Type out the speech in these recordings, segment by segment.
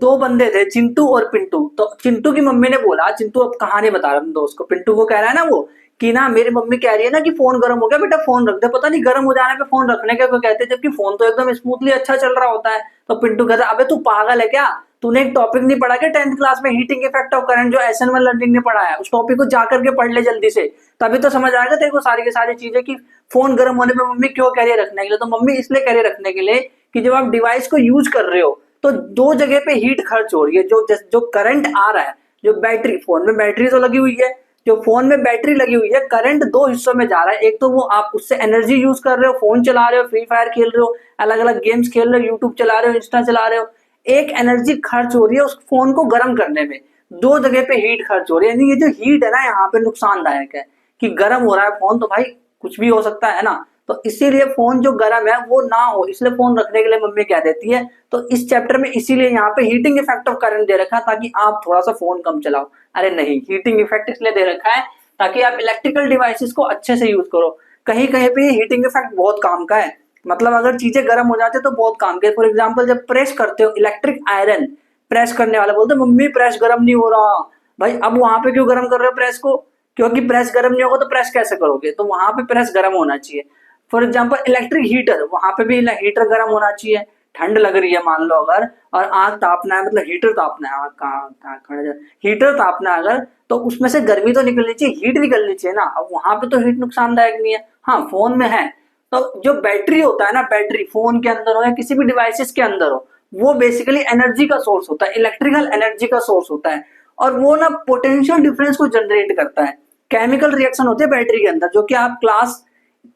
दो बंदे थे, चिंटू और पिंटू। तो चिंटू की मम्मी ने बोला, चिंटू अब कहानी बता रहा अपने दोस्त को, पिंटू को कह रहा है ना वो कि ना मेरी मम्मी कह रही है ना कि फोन गर्म हो गया, बेटा फोन रख दे। पता नहीं गर्म हो जाने पे फोन रखने के को कहते हैं, जबकि फोन तो एकदम स्मूथली अच्छा चल रहा होता है। तो पिंटू कहता है, अबे तू पागल है क्या, तूने एक टॉपिक नहीं पढ़ा क्या 10th क्लास में, हीटिंग इफेक्ट ऑफ करंट, जो एसएन लर्निंग ने पढ़ा है, उस टॉपिक को जाकर के पढ़ ले जल्दी से, तभी तो समझ आएगा तेरे को सारी की सारी चीजें कि फोन गर्म होने पे मम्मी क्यों कह रही है रखने के लिए। तो मम्मी इसलिए कह रही है रखने के लिए कि जब आप डिवाइस को यूज कर रहे हो तो दो जगह पे हीट खर्च हो रही है। जो जो करंट आ रहा है, जो बैटरी, फोन में बैटरी तो लगी हुई है, जो फोन में बैटरी लगी हुई है, करंट दो हिस्सों में जा रहा है। एक तो वो आप उससे एनर्जी यूज कर रहे हो, फोन चला रहे हो, फ्री फायर खेल रहे हो, अलग अलग गेम्स खेल रहे हो, यूट्यूब चला रहे हो, इंस्टा चला रहे हो, एक एनर्जी खर्च हो रही है उस फोन को गर्म करने में। दो जगह पे हीट खर्च हो रही है, यानी ये जो हीट है ना यहाँ पे नुकसानदायक है कि गर्म हो रहा है फोन, तो भाई कुछ भी हो सकता है ना। तो इसीलिए फोन जो गर्म है वो ना हो, इसलिए फोन रखने के लिए मम्मी कह देती है। तो इस चैप्टर में इसीलिए यहाँ पे हीटिंग इफेक्ट ऑफ करंट दे रखा है ताकि आप थोड़ा सा फोन कम चलाओ। अरे नहीं, हीटिंग इफेक्ट इसलिए दे रखा है ताकि आप इलेक्ट्रिकल डिवाइसेस को अच्छे से यूज करो। कहीं कहीं पे हीटिंग इफेक्ट बहुत काम का है, मतलब अगर चीजें गर्म हो जाती है तो बहुत काम के। फॉर एग्जाम्पल जब प्रेस करते हो इलेक्ट्रिक आयरन, प्रेस करने वाले बोलते मम्मी प्रेस गर्म नहीं हो रहा। भाई अब वहां पे क्यों गर्म कर रहे हो प्रेस को, क्योंकि प्रेस गर्म नहीं होगा तो प्रेस कैसे करोगे, तो वहां पे प्रेस गर्म होना चाहिए। फॉर एग्जाम्पल इलेक्ट्रिक हीटर, वहां पे भी हीटर गर्म होना चाहिए। ठंड लग रही है मान लो अगर, और आग तापना है, मतलब हीटर तापना है, आग कहाँ खड़ा जा, हीटर तापना है अगर, तो उसमें से गर्मी तो निकलनी चाहिए, हीट निकलनी चाहिए ना। अब वहां पे तो हीट नुकसानदायक नहीं है। हाँ फोन में है, तो जो बैटरी होता है ना, बैटरी फोन के अंदर हो या किसी भी डिवाइसेस के अंदर हो, वो बेसिकली एनर्जी का सोर्स होता है, इलेक्ट्रिकल एनर्जी का सोर्स होता है। और वो ना पोटेंशियल डिफरेंस को जनरेट करता है। केमिकल रिएक्शन होते हैं बैटरी के अंदर, जो कि आप क्लास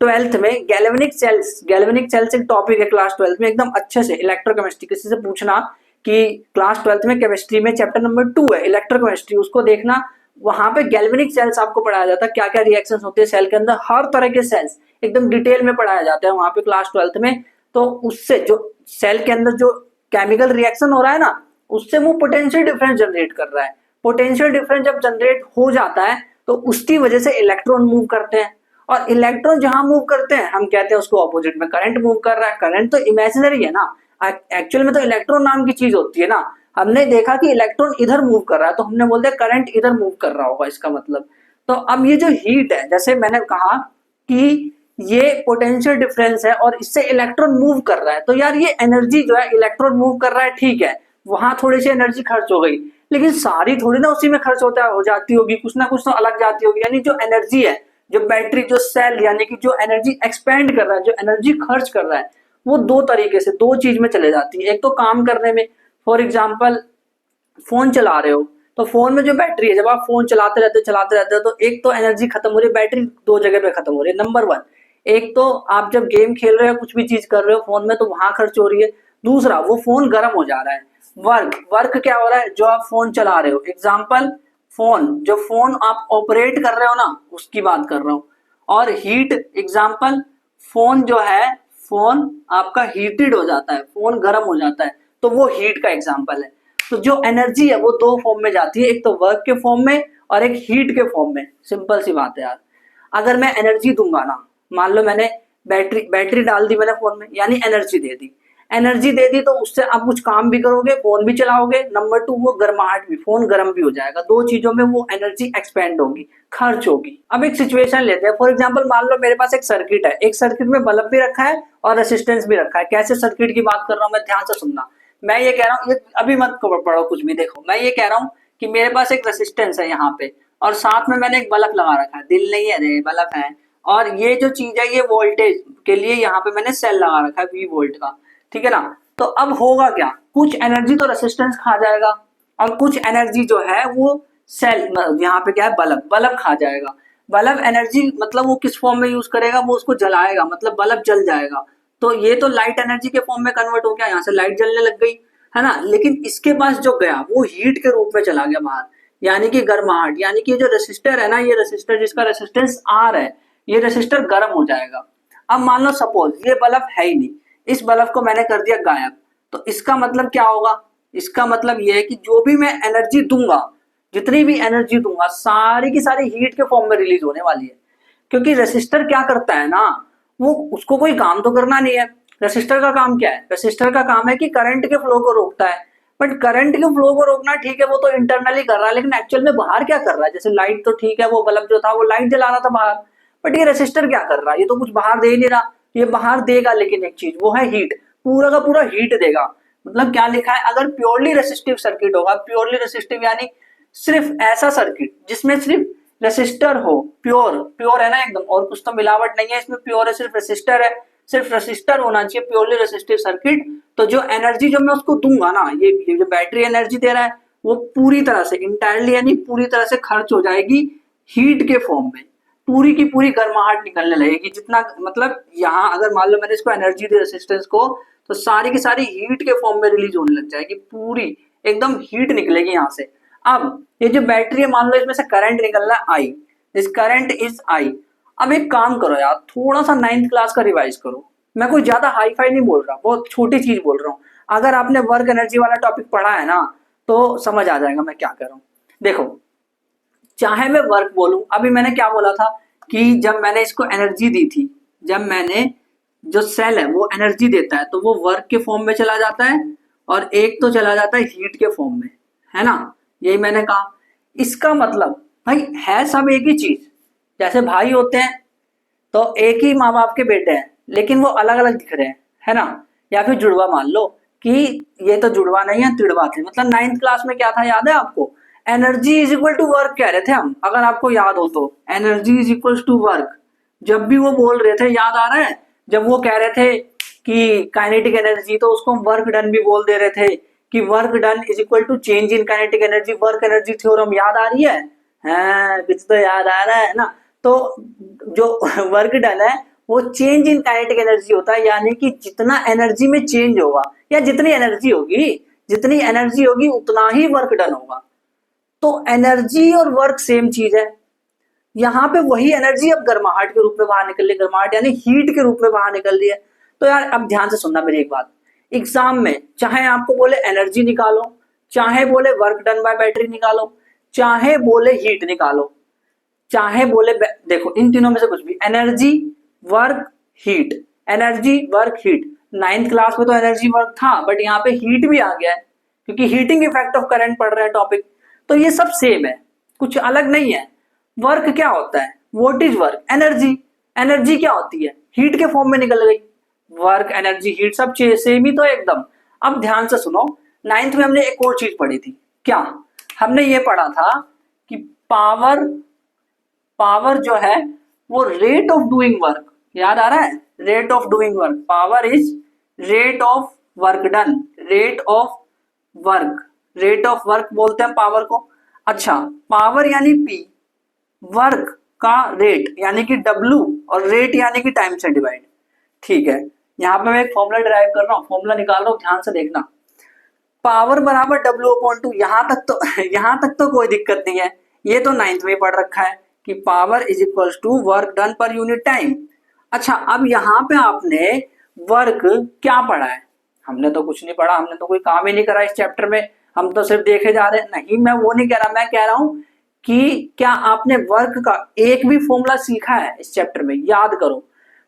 12th में गैल्वेनिक सेल्स एक टॉपिक है क्लास 12th में, एकदम अच्छे से इलेक्ट्रोकेमिस्ट्री, किसी से पूछना कि क्लास 12th में केमिस्ट्री में चैप्टर नंबर 2 है इलेक्ट्रोकेमिस्ट्री, उसको देखना। वहां पे गैल्वेनिक सेल्स आपको पढ़ाया जाता है, क्या क्या रिएक्शंस होते हैं सेल के अंदर, हर तरह के सेल्स एकदम डिटेल में पढ़ाया जाता है वहां पे क्लास 12th में। तो उससे जो सेल के अंदर जो केमिकल रिएक्शन हो रहा है ना, उससे वो पोटेंशियल डिफरेंस जनरेट कर रहा है। पोटेंशियल डिफरेंस जब जनरेट हो जाता है तो उसकी वजह से इलेक्ट्रॉन मूव करते हैं, और इलेक्ट्रॉन जहां मूव करते हैं हम कहते हैं उसको ऑपोजिट में करंट मूव कर रहा है। करंट तो इमेजिनरी है ना, एक्चुअल में तो इलेक्ट्रॉन नाम की चीज होती है ना। हमने देखा कि इलेक्ट्रॉन इधर मूव कर रहा है तो हमने बोल दिया करंट इधर मूव कर रहा होगा, इसका मतलब। तो अब ये जो हीट है, जैसे मैंने कहा कि ये पोटेंशियल डिफरेंस है और इससे इलेक्ट्रॉन मूव कर रहा है, तो यार ये एनर्जी जो है, इलेक्ट्रॉन मूव कर रहा है ठीक है, वहां थोड़ी सी एनर्जी खर्च हो गई, लेकिन सारी थोड़ी ना उसी में खर्च हो जाती होगी, कुछ ना कुछ तो अलग जाती होगी। यानी जो एनर्जी है, जो बैटरी, जो सेल, यानी कि जो एनर्जी एक्सपेंड कर रहा है, जो एनर्जी खर्च कर रहा है, वो दो तरीके से, दो चीज में चले जाती है। एक तो काम करने में, फॉर एग्जाम्पल फोन चला रहे हो, तो फोन में जो बैटरी है, जब आप फोन चलाते रहते हो तो एक तो एनर्जी खत्म हो रही है, बैटरी दो जगह पे खत्म हो रही है, नंबर वन। एक तो आप जब गेम खेल रहे हो, कुछ भी चीज कर रहे हो फोन में, तो वहां खर्च हो रही है। दूसरा, वो फोन गर्म हो जा रहा है। वर्क क्या हो रहा है, जो आप फोन चला रहे हो, एग्जाम्पल फोन, जो फोन आप ऑपरेट कर रहे हो ना, उसकी बात कर रहा हूँ। और हीट, एग्जाम्पल फोन जो है, फोन आपका हीटेड हो जाता है, फोन गर्म हो जाता है, तो वो हीट का एग्जाम्पल है। तो जो एनर्जी है वो दो फॉर्म में जाती है, एक तो वर्क के फॉर्म में और एक हीट के फॉर्म में। सिंपल सी बात है यार। अगर मैं एनर्जी दूंगा ना, मान लो मैंने बैटरी डाल दी मैंने फोन में, यानी एनर्जी दे दी। एनर्जी दे दी तो उससे आप कुछ काम भी करोगे, फोन भी चलाओगे, नंबर टू वो गर्माहट भी, फोन गर्म भी हो जाएगा। दो चीजों में वो एनर्जी एक्सपेंड होगी, खर्च होगी। अब एक सिचुएशन लेते हैं, फॉर एग्जांपल मान लो मेरे पास एक सर्किट है, एक सर्किट में बल्ब भी रखा है और रेसिस्टेंस भी रखा है। कैसे सर्किट की बात कर रहा हूं मैं, ध्यान से सुनना। मैं ये कह रहा हूँ, ये अभी मत पढ़ो कुछ भी, देखो मैं ये कह रहा हूँ कि मेरे पास एक रेसिस्टेंस है यहाँ पे, और साथ में मैंने एक बल्ब लगा रखा है, दिल नहीं है रे, बल्ब है। और ये जो चीज है, ये वोल्टेज के लिए यहाँ पे मैंने सेल लगा रखा है V वोल्ट का, ठीक है ना। तो अब होगा क्या, कुछ एनर्जी तो रेसिस्टेंस खा जाएगा, और कुछ एनर्जी जो है वो सेल, यहाँ पे क्या है, बल्ब खा जाएगा। बल्ब एनर्जी मतलब वो किस फॉर्म में यूज करेगा, वो उसको जलाएगा, मतलब बल्ब जल जाएगा। तो ये तो लाइट एनर्जी के फॉर्म में कन्वर्ट हो गया, यहाँ से लाइट जलने लग गई, है ना। लेकिन इसके पास जो गया वो हीट के रूप में चला गया बाहर, यानी कि गर्माहट। यानी कि जो रेसिस्टर है ना, ये रेसिस्टर जिसका रेसिस्टेंस R है, ये रेसिस्टर गर्म हो जाएगा। अब मान लो सपोज ये बल्ब है ही नहीं, इस बल्ब को मैंने कर दिया गायब, तो इसका मतलब क्या होगा, इसका मतलब ये है कि जो भी मैं एनर्जी दूंगा, जितनी भी एनर्जी दूंगा, सारी की सारी हीट के फॉर्म में रिलीज होने वाली है। क्योंकि रेसिस्टर क्या करता है ना, वो उसको कोई काम तो करना नहीं है। रेसिस्टर का काम क्या है, रेसिस्टर का काम है कि करंट के फ्लो को रोकता है। बट करंट के फ्लो को रोकना ठीक है, वो तो इंटरनली कर रहा है, लेकिन एक्चुअल में बाहर क्या कर रहा है? जैसे लाइट तो ठीक है, वो बल्ब जो था वो लाइट जला रहा था बाहर, बट ये रेसिस्टर क्या कर रहा है? ये तो कुछ बाहर दे ही नहीं रहा। ये बाहर देगा लेकिन एक चीज, वो है हीट, पूरा का पूरा हीट देगा। मतलब क्या लिखा है, अगर प्योरली रेसिस्टिव सर्किट होगा, प्योरली रेसिस्टिव यानी सिर्फ ऐसा सर्किट जिसमें सिर्फ रेसिस्टर हो, प्योर प्योर है ना एकदम, और कुछ तो मिलावट नहीं है इसमें, प्योर है, सिर्फ रेसिस्टर है, सिर्फ रेसिस्टर होना चाहिए, प्योरली रेसिस्टिव सर्किट। तो जो एनर्जी जो मैं उसको दूंगा ना, ये जो बैटरी एनर्जी दे रहा है, वो पूरी तरह से इंटायरली यानी पूरी तरह से खर्च हो जाएगी हीट के फॉर्म में, पूरी की पूरी गर्माहट निकलने लगेगी। जितना मतलब यहाँ अगर मान लो मैंने इसको एनर्जी दी रेसिस्टेंस को, तो सारी की सारी हीट के फॉर्म में रिलीज होने लग जाएगी, पूरी एकदम हीट निकलेगी यहाँ से। अब ये जो बैटरी है, मान लो इसमें से करंट निकल रहा है आई, दिस करंट इज आई। अब एक काम करो यार, थोड़ा सा 9th क्लास का रिवाइज करो। मैं कोई ज्यादा हाई फाई नहीं बोल रहा, बहुत छोटी चीज बोल रहा हूँ। अगर आपने वर्क एनर्जी वाला टॉपिक पढ़ा है ना, तो समझ आ जाएगा मैं क्या कर रहा हूँ। देखो, चाहे मैं वर्क बोलूं, अभी मैंने क्या बोला था कि जब मैंने इसको एनर्जी दी थी, जब मैंने जो सेल है वो एनर्जी देता है, तो वो वर्क के फॉर्म में चला जाता है, और एक तो चला जाता है हीट के फॉर्म में, है ना? यही मैंने कहा। इसका मतलब भाई है सब एक ही चीज। जैसे भाई होते हैं तो एक ही माँ बाप के बेटे हैं, लेकिन वो अलग अलग दिख रहे हैं, है ना? या फिर जुड़वा मान लो कि ये तो जुड़वा नहीं है, तिड़वा थे। मतलब 9th क्लास में क्या था याद है आपको? Energy is equal to work कह रहे थे हम, अगर आपको याद हो तो। Energy is equal to work जब भी वो बोल रहे थे, याद आ रहा है? जब वो कह रहे थे कि काइनेटिक एनर्जी, तो उसको हम वर्क डन भी बोल दे रहे थे कि work done is equal to change in kinetic energy, work energy theorem. याद आ रही है? हाँ, कुछ तो याद आ रहा है ना? तो जो वर्क डन है वो चेंज इन काइनेटिक एनर्जी होता है, यानी कि जितना एनर्जी में चेंज होगा, या जितनी एनर्जी होगी, जितनी एनर्जी होगी उतना ही वर्क डन होगा। तो एनर्जी और वर्क सेम चीज है। यहाँ पे वही एनर्जी अब गर्माहट के रूप में बाहर निकल रही है, गर्माहट यानी हीट के रूप में बाहर निकल रही है। तो यार अब ध्यान से सुनना मेरी एक बात, एग्जाम में चाहे आपको बोले एनर्जी निकालो, चाहे बोले वर्क डन बाय बैटरी निकालो, चाहे बोले हीट निकालो, चाहे बोले देखो इन तीनों में से कुछ भी, energy work heat, energy work heat. 9th class में तो एनर्जी वर्क था, बट यहाँ पे हीट भी आ गया है, क्योंकि हीटिंग इफेक्ट ऑफ करंट पढ़ रहे हैं टॉपिक। तो ये सब सेम है, कुछ अलग नहीं है। वर्क क्या होता है? What is work? Energy. Energy क्या होती है? हीट के फॉर्म में निकल गई। वर्क एनर्जी हीट सब सेम ही तो एकदम। अब ध्यान से सुनो, 9th में हमने एक और चीज पढ़ी थी। क्या हमने ये पढ़ा था कि पावर, पावर जो है वो रेट ऑफ डूइंग वर्क, याद आ रहा है? Rate of doing work, power is rate of work done, rate of work, rate of work बोलते हैं पावर को। अच्छा, पावर यानी पी, वर्क का रेट यानी कि डब्ल्यू, और रेट यानी कि टाइम से डिवाइड। ठीक है, यहाँ पे मैं एक फॉर्मूला डिराइव कर रहा हूँ, फॉर्मूला निकाल रहा हूँ, ध्यान से देखना। पावर बराबर डब्ल्यू अपॉन टू, यहाँ तक तो यहाँ तक तो कोई दिक्कत नहीं है, ये तो 9th में पढ़ रखा है कि power is equal to work done per unit time. अच्छा, अब यहाँ पे आपने वर्क क्या पढ़ा है? हमने तो कुछ नहीं पढ़ा, हमने तो कोई काम ही नहीं करा इस चैप्टर में, हम तो सिर्फ देखे जा रहे हैं। नहीं, मैं वो नहीं कह रहा, मैं कह रहा हूँ कि क्या आपने वर्क का एक भी फॉर्मूला सीखा है इस चैप्टर में? याद करो,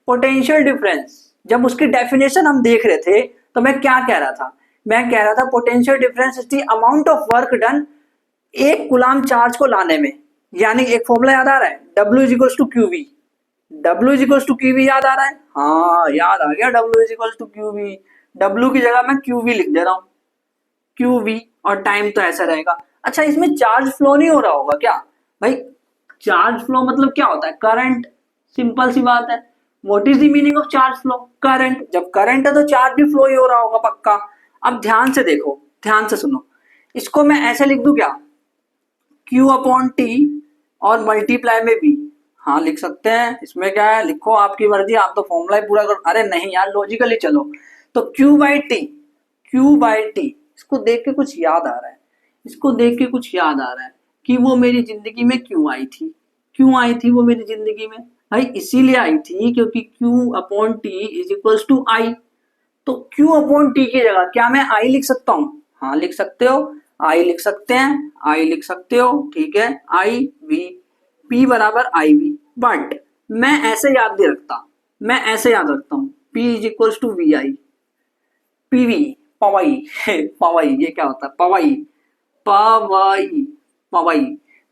पोटेंशियल डिफरेंस, जब उसकी डेफिनेशन हम देख रहे थे तो मैं क्या कह रहा था? मैं कह रहा था potential difference is the amount of work done एक कूलाम चार्ज को लाने में। यानी एक फॉर्मूला याद आ रहा है, W is equal to Q V, W is equal to Q V, याद आ रहा है? हाँ, याद आ गया, W is equal to Q V. W की जगह मैं क्यू वी लिख दे रहा हूँ, क्यू वी, और टाइम तो ऐसा रहेगा। अच्छा, इसमें चार्ज फ्लो नहीं हो रहा होगा क्या? भाई चार्ज फ्लो मतलब क्या होता है? करंट, सिंपल सी बात है। What is the meaning of charge flow? Current. जब करंट है तो चार्ज भी फ्लो ही हो रहा होगा पक्का। अब ध्यान से देखो, ध्यान से सुनो, इसको मैं ऐसे लिख दूं क्या? Q अपॉन टी और मल्टीप्लाई में V। हाँ, लिख सकते हैं, इसमें क्या है, लिखो, आपकी मर्जी, आप तो फॉर्मूला ही पूरा करो। अरे नहीं यार, लॉजिकली चलो। तो Q by T, Q by T, इसको देख के कुछ याद आ रहा है, इसको देख के कुछ याद आ रहा है कि वो मेरी जिंदगी में क्यों आई थी? क्यों आई थी वो मेरी जिंदगी में? भाई इसीलिए आई थी क्योंकि Q upon T is equal to I. तो Q अपॉन टी की जगह क्या मैं I लिख सकता हूँ? हाँ, लिख सकते हो, I लिख सकते हैं, I लिख सकते हो, ठीक है, आई वी, P बराबर आई वी। बट मैं ऐसे याद नहीं रखता, मैं ऐसे याद रखता हूँ, P is equal to V I, P V, Powai Powai, ये क्या होता है? Powai, Pawai, Pawai.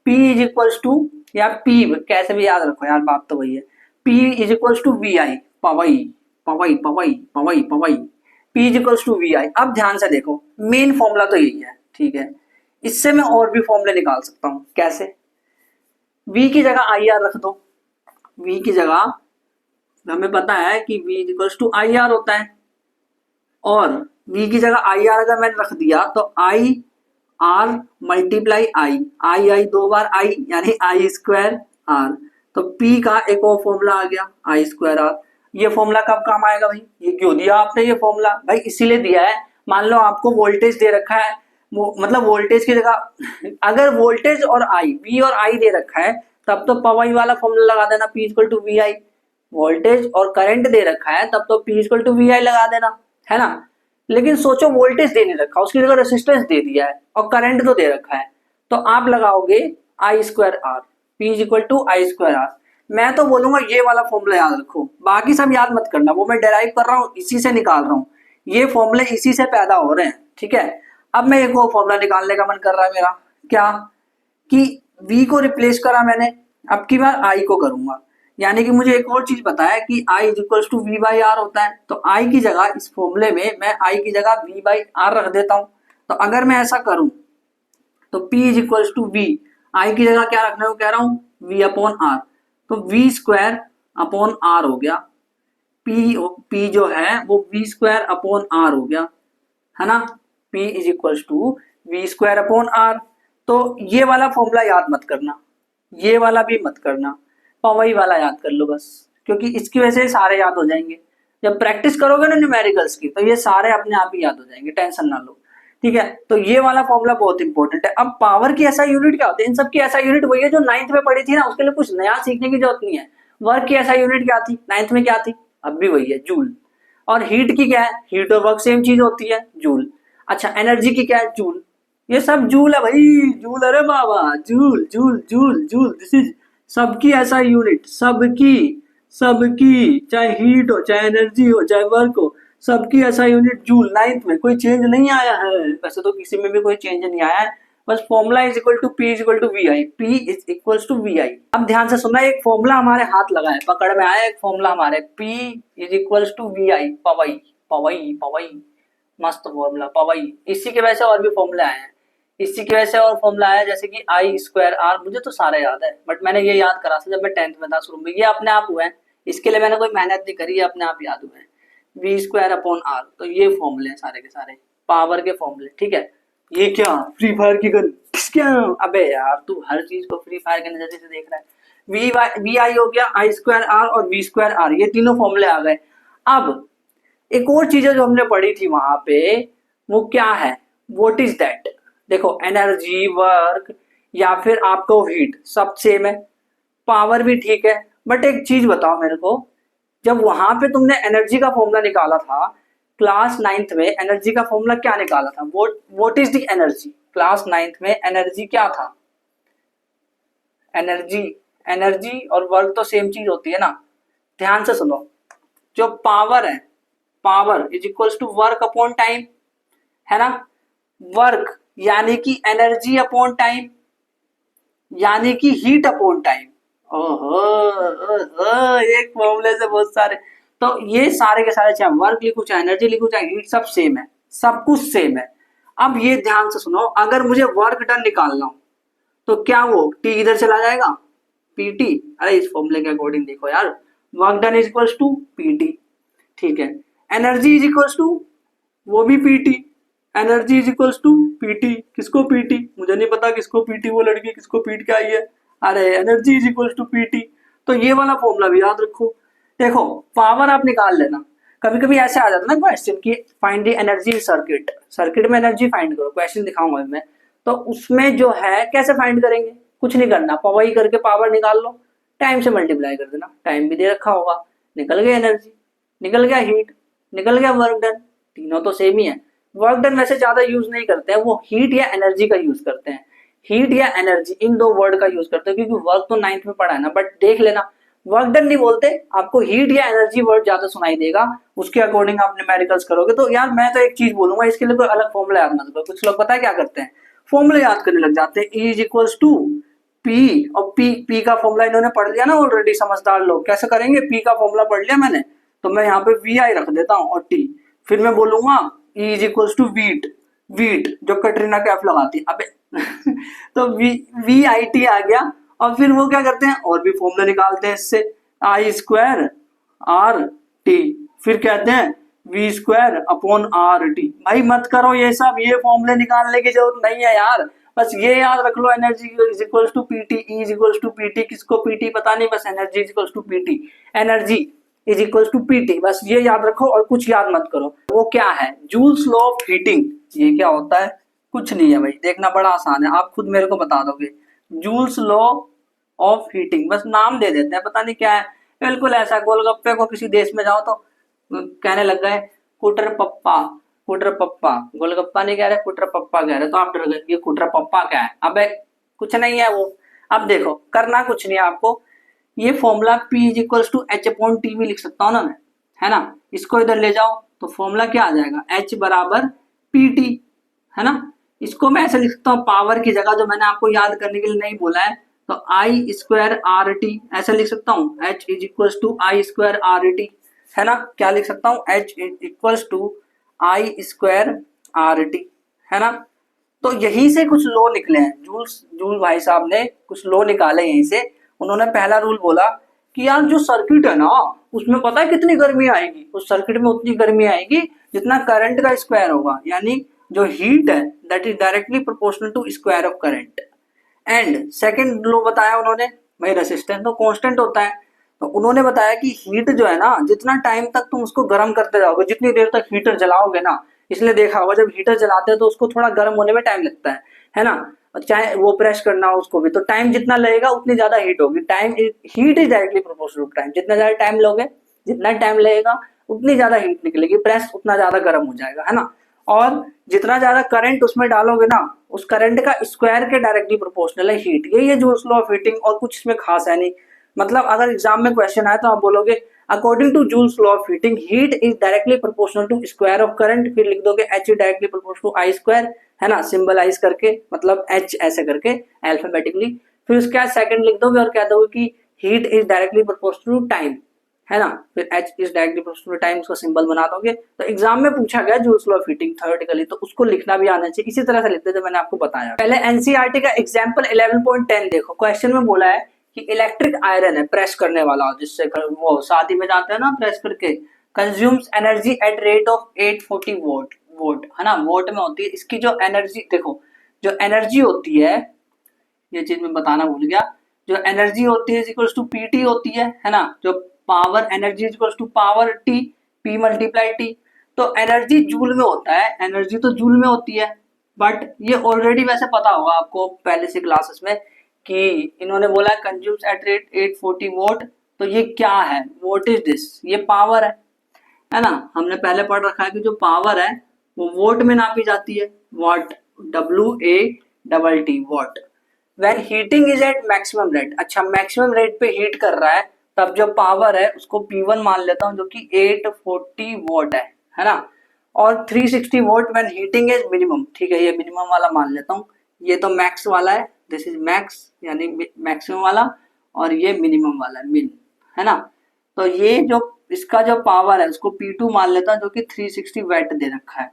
P is equals to, या P कैसे भी याद रखो यार, बात तो वही है। P is equals to V I, पवई, Pawai, Pawai, Pawai, Pawai. P is equals to V I. अब ध्यान से देखो, मेन फॉर्मूला तो यही है, ठीक है। इससे मैं और भी फॉर्मूले निकाल सकता हूं। कैसे? V की जगह आई आर रख दो। V की जगह हमें पता है कि V is equals to I R होता है, और V की जगह आई आर अगर मैंने रख दिया तो आई आर मल्टीप्लाई आई, आई दो बार आई, यानी आई स्क्वायर आर। तो P का एक और फॉर्मूला आ गया, आई स्क्वायर आर। ये फॉर्मूला कब काम आएगा भाई? ये क्यों दिया आपने ये फॉर्मूला? भाई इसीलिए दिया है, मान लो आपको वोल्टेज दे रखा है, मतलब वोल्टेज की जगह अगर वोल्टेज और आई, V और I दे रखा है, तब तो पावर वाला फॉर्मूला लगा देना, P equal to V I. Voltage और करंट दे रखा है, तब तो P equal to V I लगा देना, है ना। लेकिन सोचो वोल्टेज दे नहीं रखा, उसकी जगह रेसिस्टेंस दे दिया है, और करंट तो दे रखा है, तो आप लगाओगे I square R, P is equal to I square R. मैं तो बोलूंगा ये वाला फॉर्मूला याद रखो, बाकी सब याद मत करना, वो मैं डेराइव कर रहा हूँ, इसी से निकाल रहा हूँ, ये फॉर्मूले इसी से पैदा हो रहे हैं, ठीक है। अब मैं एक और फॉर्मूला निकालने का मन कर रहा है मेरा, क्या कि v को रिप्लेस करा मैंने, अब की बार i को करूंगा, यानी कि मुझे एक और चीज पता है कि i is equals to V by R होता है, तो i की जगह इस फॉर्मूले में मैं i की जगह v बाई आर रख देता हूं। तो अगर मैं ऐसा करूं तो p is equals to V, i की जगह क्या रखने को कह रहा हूं? v अपॉन आर, तो v स्क्वायर अपॉन आर हो गया, p जो है वो v स्क्वायर अपॉन आर हो गया, है ना। p is equals to V square upon R. तो ये वाला फॉर्मूला याद मत करना, ये वाला भी मत करना, पवई वाला याद कर लो बस, क्योंकि इसकी वजह से सारे याद हो जाएंगे। जब प्रैक्टिस करोगे ना न्यूमेरिकल्स की, तो ये सारे अपने आप ही याद हो जाएंगे, टेंशन ना लो, ठीक है। तो ये वाला फॉर्मूला बहुत इंपॉर्टेंट है। अब पावर की ऐसा यूनिट क्या होती है? इन सब की ऐसा यूनिट वही है जो 9th में पढ़ी थी ना, उसके लिए कुछ नया सीखने की जरूरत नहीं है। वर्क की ऐसा यूनिट क्या थी 9th में? क्या थी? अब भी वही है, जूल। और हीट की क्या है? हीट और वर्क सेम चीज होती है, जूल। अच्छा, एनर्जी की क्या है? जूल। ये सब जूल है भाई, जूल, अरे बाबा, joule joule joule joule, this is सबकी ऐसा यूनिट, सबकी सबकी, चाहे हीट हो, चाहे एनर्जी हो, चाहे वर्क हो, सबकी ऐसा यूनिट जूल। 9th में कोई चेंज नहीं आया है, वैसे तो किसी में भी कोई चेंज नहीं आया है, बस formula is equal to P is equal to V I, P is equal to V I. अब ध्यान से सुनना, एक फॉर्मूला हमारे हाथ लगा है, पकड़ में आया एक फॉर्मूला हमारे, P is equal to V I, पवई पवई पवई, मस्त फॉर्मूला पवई। इसी की वजह से और भी फॉर्मूले आए हैं, इसी की वजह से और फॉर्मूला आया, जैसे कि आई स्क्वायर आर, मुझे तो सारे याद है, बट मैंने ये याद करा था जब मैं 10th में था शुरू में, ये अपने आप हुए हैं, इसके लिए मैंने कोई मेहनत नहीं करी, ये अपने आप याद हुए हैं, वी स्क्वायर अपॉन आर। तो ये फॉर्मूले हैं सारे के सारे, पावर के फॉर्मूले, ठीक है। ये क्या फ्री फायर की गन? क्या? अबे यार तू हर चीज को फ्री फायर के नजरिए से देख रहा है। वी आई हो गया, आई स्क्वायर आर और वी स्क्वायर आर, ये तीनों फॉर्मूले आ गए। अब एक और चीज जो हमने पढ़ी थी वहां पे, वो क्या है? What is that? देखो, एनर्जी, वर्क या फिर आपको हीट, सब सेम है, पावर भी ठीक है, बट एक चीज बताओ मेरे को, जब वहां पे तुमने एनर्जी का फॉर्मूला निकाला था क्लास 9th में, एनर्जी का फॉर्मूला क्या निकाला था? What is the energy? Class 9th में एनर्जी क्या था? एनर्जी, एनर्जी और वर्क तो सेम चीज होती है ना। ध्यान से सुनो, जो पावर है, power is equals to work upon time, है ना। वर्क यानी कि एनर्जी अपॉन टाइम, यानी कि हीट अपॉन टाइम। ओहो, एक फॉर्मूले से बहुत सारे। तो ये सारे के सारे, चाहे वर्क लिखूं, चाहे एनर्जी लिखूं, चाहे हीट, सब सेम है, सब कुछ सेम है। अब ये ध्यान से सुनो, अगर मुझे वर्क डन निकालना हो तो क्या वो टी इधर चला जाएगा, पीटी? अरे इस फॉर्मूले के अकॉर्डिंग देखो यार, work done is equals to P T, ठीक है। एनर्जी इज इक्वल्स टू, वो भी P T, energy is equals to PT. किसको पीटी? मुझे नहीं पता किसको पीटी, वो लड़की किसको पीट के आई है। अरे energy is equals to P T. तो ये वाला फॉर्मूला भी याद रखो। देखो, पावर आप निकाल लेना, कभी कभी ऐसे आ जाता है ना क्वेश्चन की, find the energy circuit, circuit में एनर्जी फाइंड करो, क्वेश्चन दिखाऊंगा मैं, तो उसमें जो है कैसे फाइंड करेंगे? कुछ नहीं करना, पवई करके पावर निकाल लो, टाइम से मल्टीप्लाई कर देना, टाइम भी दे रखा होगा, निकल गया एनर्जी, निकल गया हीट, निकल गया वर्क डन, तीनों तो सेम ही है। वर्क डन वैसे ज्यादा यूज नहीं करते हैं, वो हीट या एनर्जी का यूज करते हैं, हीट या एनर्जी, इन दो वर्ड का यूज करते हैं, क्योंकि वर्क तो 9th में पढ़ा है ना। बट देख लेना, वर्क डन नहीं बोलते, आपको हीट या एनर्जी वर्ड ज्यादा सुनाई देगा, उसके अकॉर्डिंग आप न्यूमेरिकल्स करोगे। तो यार मैं तो एक चीज बोलूंगा, इसके लिए कोई अलग फॉर्मूला याद मत करो। कुछ लोग पता है क्या करते हैं, फॉर्मूला याद करने लग जाते हैं। E is equals to P, और पी का फॉर्मूला इन्होंने पढ़ लिया ना ऑलरेडी, समझदार लोग कैसे करेंगे, पी का फॉर्मूला पढ़ लिया मैंने, तो मैं यहाँ पे वी आई रख देता हूँ और टी, फिर मैं बोलूंगा E is equals to Veet, Veet जो कटरीना कैफ लगाती है अबे तो वी आई टी आ गया। और फिर वो क्या करते हैं, और भी फॉर्मूले निकालते हैं इससे, आई स्क्वायर आर टी, फिर कहते हैं V square upon R T. भाई मत करो ये सब, ये फॉर्मूले निकालने की जरूरत नहीं है यार, बस ये याद रख लो, energy is equals to PT, E is equals to PT, किसको पीटी पता नहीं, बस energy is equals to PT, energy is equals to PT, बस ये याद रखो और कुछ याद मत करो। वो क्या है, जूल्स लॉ ऑफ हीटिंग, ये क्या होता है, कुछ नहीं है भाई, देखना बड़ा आसान है, आप खुद मेरे को बता दोगे। जूल्स लॉ ऑफ हीटिंग, बस नाम दे देते हैं, पता नहीं क्या है, बिल्कुल ऐसा गोलगप्पे को किसी देश में जाओ तो कहने लग गए कुटर पप्पा, कुटर पप्पा, गोलगप्पा नहीं कह रहे, कुटर पप्पा कह रहे, तो आप डर गए ये कुटर पप्पा क्या है, अबे कुछ नहीं है वो। अब देखो करना कुछ नहीं है आपको, ये formula P is equals to H upon T भी लिख सकता हूँ ना मैं, है ना, इसको इधर ले जाओ तो फॉर्मूला क्या आ जाएगा, H बराबर PT, है ना। इसको मैं ऐसे लिख सकता हूँ पावर की जगह, जो मैंने आपको याद करने के लिए नहीं बोला है, तो आई स्क्वायर आर टी ऐसे लिख सकता हूँ, H is equals to I square R T, है ना, क्या लिख सकता हूँ, H is equals to I square R T, है ना। तो यहीं से कुछ लॉ निकले हैं, जूल भाई साहब ने कुछ लॉ निकाले यहीं से। उन्होंने पहला रूल बोला कि यार जो सर्किट है ना, उसमें पता है कितनी गर्मी आएगी, उस सर्किट में उतनी गर्मी आएगी जितना करंट का स्क्वायर होगा, यानी जो हीट है that is directly proportional to square of current. And second law बताया उन्होंने, भाई रेसिस्टेंस तो कांस्टेंट होता है, तो उन्होंने बताया कि हीट जो है ना, जितना टाइम तक तुम उसको गर्म करते जाओगे, जितनी देर तक हीटर जलाओगे ना, इसलिए देखा होगा जब हीटर जलाते हैं तो उसको थोड़ा गर्म होने में टाइम लगता है ना, चाहे वो प्रेस करना हो उसको भी, तो टाइम जितना लगेगा उतनी ज्यादा हीट होगी, time heat is directly proportional to time, जितना ज्यादा टाइम लोगे, जितना टाइम लगेगा उतनी ज्यादा हीट निकलेगी, प्रेस उतना ज्यादा गर्म हो जाएगा, है ना। और जितना ज्यादा करंट उसमें डालोगे ना, उस करंट का स्क्वायर के डायरेक्टली प्रोपोर्शनल है हीट, यही है जूल्स लॉ ऑफ हीटिंग, और कुछ इसमें खास है नहीं। मतलब अगर एग्जाम में क्वेश्चन आए तो आप बोलोगे according to Joule's law of heating heat is directly proportional to square of current, फिर लिख दोगे H directly proportional to I square, है ना, सिंबलाइज करके, मतलब H ऐसे करके अल्फाबेटिकली, फिर उसके बाद सेकंड लिख दोगे और कह दोगे कि heat is directly proportional to time, है ना, फिर H is directly proportional to time, उसका सिंबल बना दोगे। तो एग्जाम में पूछा गया Joule's law of heating theoretically, तो उसको लिखना भी आना चाहिए, इसी तरह से लिखते जो मैंने आपको बताया। पहले एनसीईआरटी का एग्जांपल 11.10 देखो, क्वेश्चन में बोला है कि इलेक्ट्रिक आयरन है प्रेस करने वाला, जिससे वो शादी में जाते हैं ना प्रेस करके, consumes energy at rate of 840 vote, है ना, वोट में होती है इसकी जो एनर्जी, देखो जो एनर्जी होती है, ये चीज मैं बताना भूल गया, जो एनर्जी होती है इक्वल्स टू पीटी होती है ना, जो power energy equals to power T, P multiply T, तो एनर्जी जूल में होता है, एनर्जी तो जूल में होती है, बट ये ऑलरेडी वैसे पता होगा आपको पहले से क्लासेस में कि इन्होंने बोला कंज्यूम्स एट रेट 840 वोट, तो ये क्या है, वोट इज दिस, ये पावर है ना, हमने पहले पढ़ रखा है कि जो पावर है वो वोट में नापी जाती है, watt, WATT watt. When heating is at maximum rate, अच्छा मैक्सिमम रेट पे हीट कर रहा है, तब जो पावर है उसको P1 मान लेता हूँ, जो कि 840 वोट है ना, और 360 vote when heating is minimum, ठीक है, ये मिनिमम वाला मान लेता हूँ, ये तो मैक्स वाला है, दिस इज मैक्स यानी मैक्सिमम वाला, और ये मिनिमम वाला है मिन, है ना। तो ये जो इसका जो पावर है उसको P2 मान लेता हूँ, जो कि 360 वैट दे रखा है,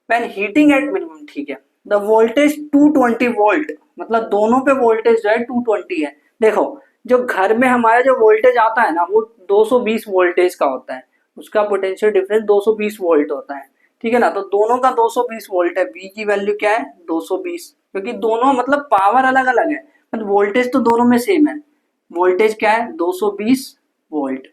व्हेन हीटिंग एट मिनिमम, ठीक है, द वोल्टेज 220 वोल्ट, मतलब दोनों पे वोल्टेज जो है 220 है। देखो जो घर में हमारा जो वोल्टेज आता है ना, वो 220 वोल्टेज का होता है, उसका पोटेंशियल डिफरेंस 220 वोल्ट होता है, ठीक है ना, तो दोनों का 220 वोल्ट है, V की वैल्यू क्या है 220, क्योंकि दोनों मतलब पावर अलग अलग है, मतलब वोल्टेज तो दोनों में सेम है, वोल्टेज क्या है 220 volt.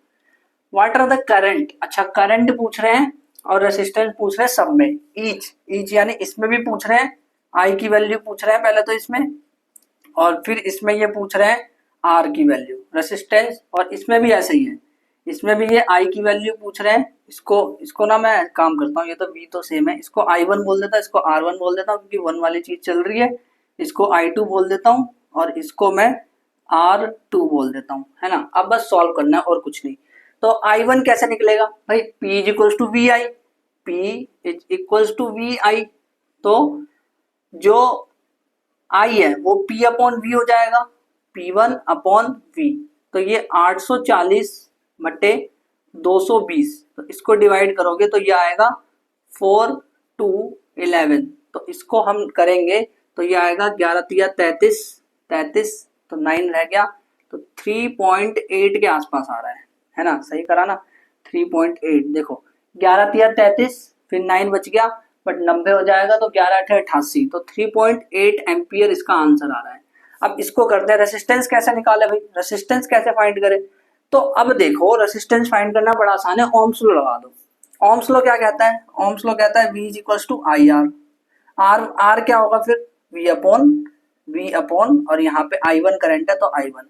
What are the current, अच्छा करंट पूछ रहे हैं और रेसिस्टेंस पूछ रहे हैं सब में, ईच यानी इसमें भी पूछ रहे हैं, आई की वैल्यू पूछ रहे हैं पहले तो इसमें, और फिर इसमें ये पूछ रहे हैं आर की वैल्यू रेसिस्टेंस, और इसमें भी ऐसे ही है, इसमें भी ये आई की वैल्यू पूछ रहे हैं, इसको ना मैं काम करता हूँ, ये तो V तो सेम है, इसको I1 बोल देता हूँ, इसको R1 बोल देता हूँ क्योंकि 1 वाली चीज चल रही है, इसको I2 बोल देता हूँ और इसको मैं R2 बोल देता हूँ, है ना। अब बस सॉल्व करना है और कुछ नहीं। तो I1 कैसे निकलेगा भाई, P is equals to V I, P is equals to V I. तो जो I है वो P अपॉन V हो जाएगा, P1 अपॉन V। तो ये 840 बटे 220, तो इसको डिवाइड करोगे तो ये आएगा 4 2 11। तो इसको हम करेंगे तो ये आएगा 11 तिया 33, 33 तो 9 रह गया, तो 3.8 के आसपास आ रहा है ना, सही करा ना, 3.8। देखो 11 तिया 33, फिर 9 बच गया, बट 90 हो जाएगा तो 11 8 88, तो 3.8 एम्पियर इसका आंसर आ रहा है। अब इसको करते हैं रेसिस्टेंस कैसे निकाले भाई, रेसिस्टेंस कैसे फाइंड करें। तो अब देखो रेसिस्टेंस फाइंड करना बड़ा आसान है, ओम्स लॉ लगा दो। ओम्स लॉ क्या कहता है, ओम्स लॉ कहता है V is equals to I R. R क्या होगा फिर, V अपॉन और यहाँ पे I1 करंट है तो I1,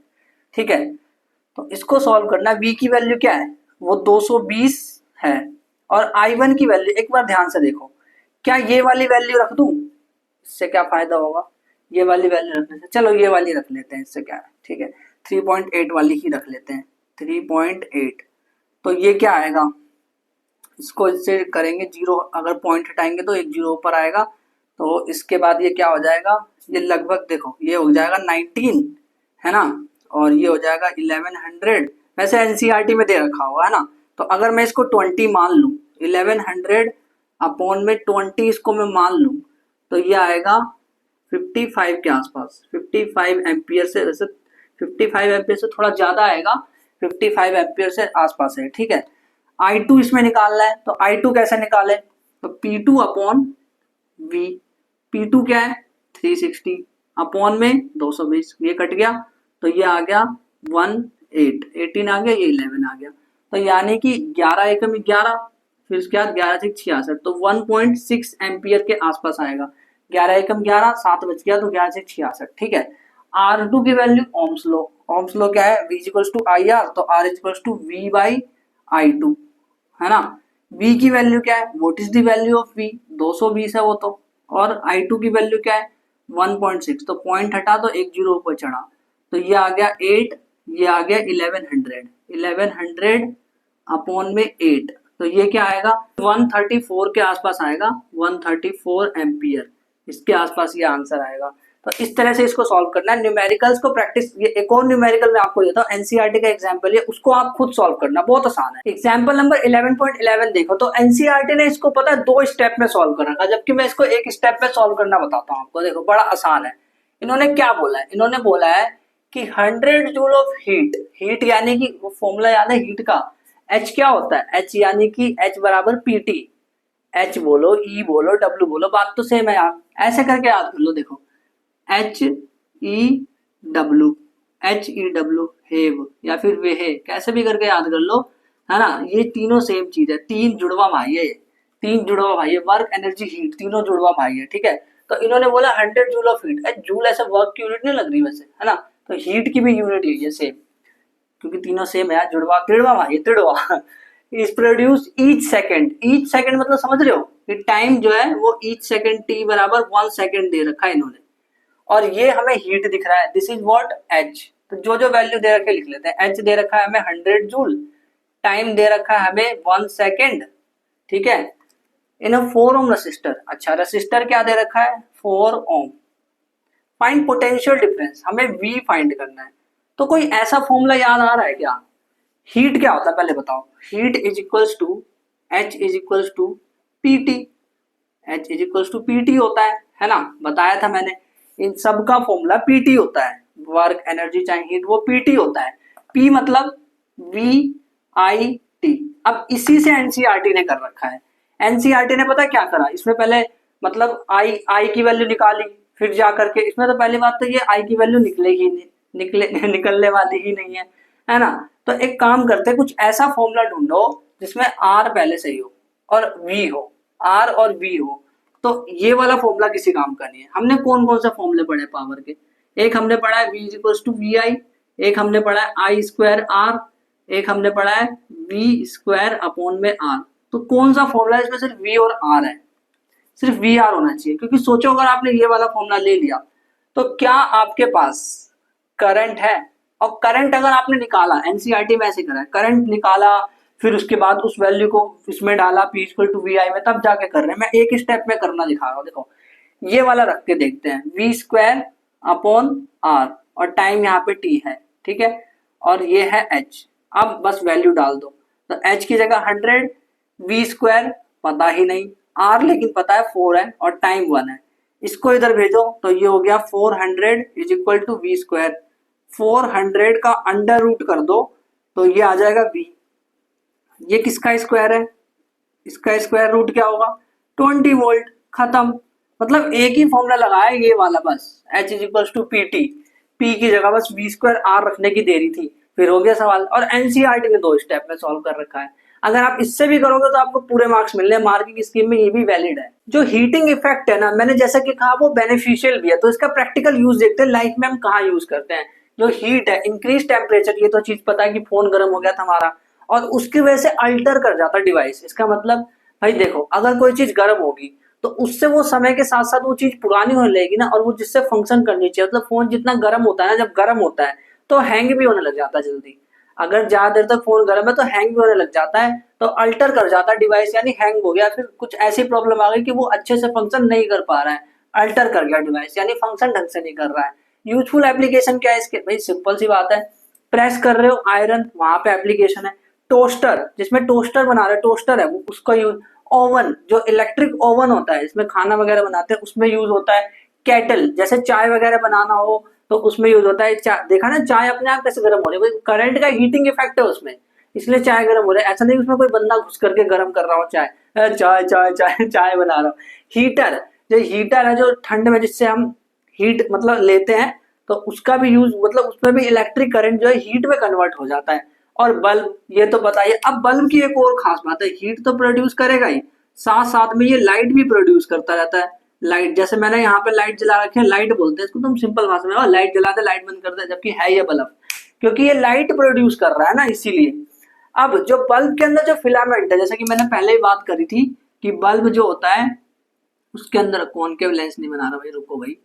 ठीक है। तो इसको सॉल्व करना, V की वैल्यू क्या है, वो 220 है, और I1 की वैल्यू एक बार ध्यान से देखो, क्या ये वाली वैल्यू रख दूं, इससे क्या फायदा होगा, ये वाली वैल्यू रखने से, चलो ये वाली रख लेते हैं, इससे क्या है, ठीक है 3.8 वाली ही रख लेते हैं, 3.8। तो ये क्या आएगा, इसको इससे करेंगे जीरो, अगर पॉइंट हटाएंगे तो एक जीरो ऊपर आएगा, तो इसके बाद ये क्या हो जाएगा, ये लगभग देखो ये हो जाएगा 19 है ना, और ये हो जाएगा 1100। वैसे एनसीईआरटी में दे रखा हुआ है ना, तो अगर मैं इसको 20 मान लूं, 1100 अपॉन में 20 इसको मैं मान लूं, तो ये आएगा 55 के आसपास, 55 एम्पियर से, वैसे 55 एम्पियर से थोड़ा ज्यादा आएगा, 55 एम्पियर से आसपास है, ठीक है। I2 इसमें निकालना है, तो I2 कैसे निकाले, तो P2 अपॉन V, P2 क्या है 360 अपॉन में 220, ये कट गया तो ये आ गया 18 आ गया, ये 11 आ गया, तो यानी कि 11 एकम 11, फिर उसके बाद 11 से 66, तो 1.6 एम्पियर के आसपास आएगा, 11 एकम 11, 7 बच गया तो 11 से 66, ठीक है। R2 की value Ohm's law, Ohm's law क्या है, V equals to I R, तो R equals to V by I2 है ना। V की वैल्यू क्या है, what is the value of V, 220 है वो तो, और I2 की वैल्यू क्या है 1.6, तो पॉइंट हटा तो एक जीरो ऊपर चढ़ा, तो ये आ गया 8, ये आ गया 1100 अपॉन में 8, तो ये क्या आएगा 134 के आसपास आएगा, 134 एम्पियर, इसके आसपास ये आंसर आएगा। तो इस तरह से इसको सॉल्व करना है, न्यूमेरिकल्स को प्रैक्टिस, ये एक और न्यूमेरिकल मैं आपको देता हूँ, एनसीईआरटी का एग्जांपल है, उसको आप खुद सॉल्व करना, बहुत आसान है। एग्जांपल नंबर 11.11 देखो, तो एनसीईआरटी ने इसको पता है 2 स्टेप में सॉल्व कर रखा, जबकि मैं इसको एक स्टेप में सॉल्व करना बताता हूँ आपको, देखो बड़ा आसान है। इन्होंने क्या बोला है, इन्होंने बोला है कि 100 जूल ऑफ हीट, हीट यानी कि वो फॉर्मूला याद है हीट का, H क्या होता है, H यानी कि H बराबर PT, H बोलो E बोलो W बोलो, बात तो सेम है यार, ऐसे करके याद कर लो, देखो HEW हेव या फिर वे है, कैसे भी करके याद कर लो, है ना, ये तीनों सेम चीज है, तीन जुड़वा भाई है, तीन जुड़वा भाई है, वर्क एनर्जी हीट तीनों जुड़वा भाई है, ठीक है। तो इन्होंने बोला 100 जूल ऑफ हीट, जूल ऐसे वर्क की यूनिट नहीं लग रही वैसे, है ना, तो हीट की भी यूनिट यही है सेम, क्योंकि तीनों सेम है, जुड़वा तिड़वा भाई तिड़वा इज प्रोड्यूस ईच सेकंड मतलब समझ रहे हो कि टाइम जो है वो ईच सेकंड t बराबर 1 सेकंड दे रखा है इन्होंने, और ये हमें हीट दिख रहा है, दिस इज व्हाट H। तो जो जो वैल्यू दे रखे लिख लेते हैं, H दे रखा है हमें 100 जूल, टाइम दे रखा है हमें 1 सेकंड, ठीक है, इन अ 4 ओम रेसिस्टर। अच्छा रेसिस्टर क्या दे रखा है 4 ओम। फाइंड पोटेंशियल डिफरेंस, हमें V फाइंड करना है, तो कोई ऐसा फॉर्मूला याद आ रहा है क्या, हीट क्या होता है पहले बताओ, heat is equals to H is equals to PT, H is equals to PT होता है ना, बताया था मैंने, इन सब का फॉर्मूला PT होता है, वर्क एनर्जी चाहे हीट वो PT होता है, P मतलब VIT। अब इसी से एनसीईआरटी ने कर रखा है, एनसीईआरटी ने पता क्या करा, इसमें पहले मतलब I की वैल्यू निकाली, फिर जा करके इसमें तो पहली बात तो ये I की वैल्यू निकलेगी निकलने वाली ही नहीं है ना। तो एक काम करते, कुछ ऐसा फॉर्मूला ढूंढो जिसमें R पहले सही हो और V हो, R और V हो, तो ये वाला फॉर्मूला किसी काम का नहीं है। हमने कौन कौन से फॉर्मूले पढ़े पावर के, एक हमने पढ़ा है V इक्वल्स टू VI, एक हमने पढ़ा है I स्क्वायर R, एक हमने पढ़ा है V स्क्वायर अपॉन में R। तो कौन सा फॉर्मूला है इसमें सिर्फ V और R है, सिर्फ VR होना चाहिए, क्योंकि सोचो अगर आपने ये वाला फॉर्मूला ले लिया तो क्या आपके पास करंट है और करंट अगर आपने निकाला, एनसीईआरटी में ऐसे करा है, करंट निकाला फिर उसके बाद उस वैल्यू को इसमें डाला P इक्वल टू वी आई में, तब जाके कर रहे हैं। मैं एक स्टेप में करना दिखा रहा हूँ। देखो ये वाला रख के देखते हैं, वी स्क्वायर अपॉन आर और टाइम यहाँ पे टी है, ठीक है, और ये है एच। अब बस वैल्यू डाल दो, तो एच की जगह 100, वी स्क्वायर पता ही नहीं, आर लेकिन पता है 4 है और टाइम 1 है। इसको इधर भेजो तो ये हो गया 400 is equal to V square. 400 का अंडर रूट कर दो तो ये आ जाएगा वी। ये किसका स्क्वायर है, इसका स्क्वायर रूट क्या होगा 20 वोल्ट, खत्म। मतलब एक ही फॉर्मूला लगाया ये वाला, बस H is equal to P T, P की जगह बस वी स्क्वायर आर रखने की देरी थी, फिर हो गया सवाल। और एनसीईआरटी के 2 स्टेप में सॉल्व कर रखा है। अगर आप इससे भी करोगे तो आपको पूरे मार्क्स मिलने हैं, मार्किंग स्कीम में ये भी वैलिड है। जो हीटिंग इफेक्ट है ना, मैंने जैसा कि कहा वो बेनिफिशियल भी है, तो इसका प्रैक्टिकल यूज देखते हैं लाइफ में हम कहाँ यूज करते हैं। जो हीट है, इंक्रीज टेम्परेचर, ये तो चीज पता है कि फोन गर्म हो गया था हमारा और उसकी वजह से अल्टर कर जाता डिवाइस। इसका मतलब भाई देखो, अगर कोई चीज गर्म होगी तो उससे वो समय के साथ साथ वो चीज पुरानी होने लगेगी ना, और वो जिससे फंक्शन करनी चाहिए। मतलब फोन जितना गर्म होता है ना, जब गर्म होता है तो हैंग भी होने लग जाता है जल्दी। अगर ज्यादा देर तक फोन गर्म है तो हैंग भी होने लग जाता है, तो अल्टर कर जाता है डिवाइस, यानी हैंग हो गया, फिर कुछ ऐसी प्रॉब्लम आ गई कि वो अच्छे से फंक्शन नहीं कर पा रहा है, अल्टर कर गया डिवाइस, यानी फंक्शन ढंग से नहीं कर रहा है। यूजफुल एप्लीकेशन क्या है इसके, भाई सिंपल सी बात है, प्रेस कर रहे हो आयरन, वहां पे एप्लीकेशन है। टोस्टर, जिसमें टोस्टर बना रहे हैं, टोस्टर है वो, उसका यूज। ओवन, जो इलेक्ट्रिक ओवन होता है इसमें खाना वगैरह बनाते हैं, उसमें यूज होता है। केटल, जैसे चाय वगैरह बनाना हो तो उसमें यूज होता है। देखा ना चाय अपने आप कैसे गर्म हो रही है, करंट का हीटिंग इफेक्ट है उसमें, इसलिए चाय गर्म हो रहा है। ऐसा नहीं उसमें कोई बंदा घुस करके गर्म कर रहा हो चाय, चाय चाय चाय चाय बना रहा हो। हीटर, जो हीटर है जो ठंड में जिससे हम हीट मतलब लेते हैं, तो उसका भी यूज, मतलब उसमें भी इलेक्ट्रिक करंट जो है हीट में कन्वर्ट हो जाता है। और बल्ब, ये तो बताइए। अब बल्ब की एक और खास बात है, हीट तो प्रोड्यूस करेगा ही, साथ साथ में ये लाइट भी प्रोड्यूस करता रहता है। लाइट, जैसे मैंने यहाँ पे लाइट जला रखी है, लाइट बोलते हैं इसको, तुम सिंपल भाषा में लाइट जला दे लाइट बंद कर दे, जबकि है ये बल्ब, क्योंकि ये लाइट प्रोड्यूस कर रहा है ना, इसीलिए। अब जो बल्ब के अंदर जो फिलामेंट है, जैसे कि मैंने पहले ही बात करी थी कि बल्ब जो होता है उसके अंदर, कॉनकेव लेंस नहीं बना रहा भाई, रुको भाई,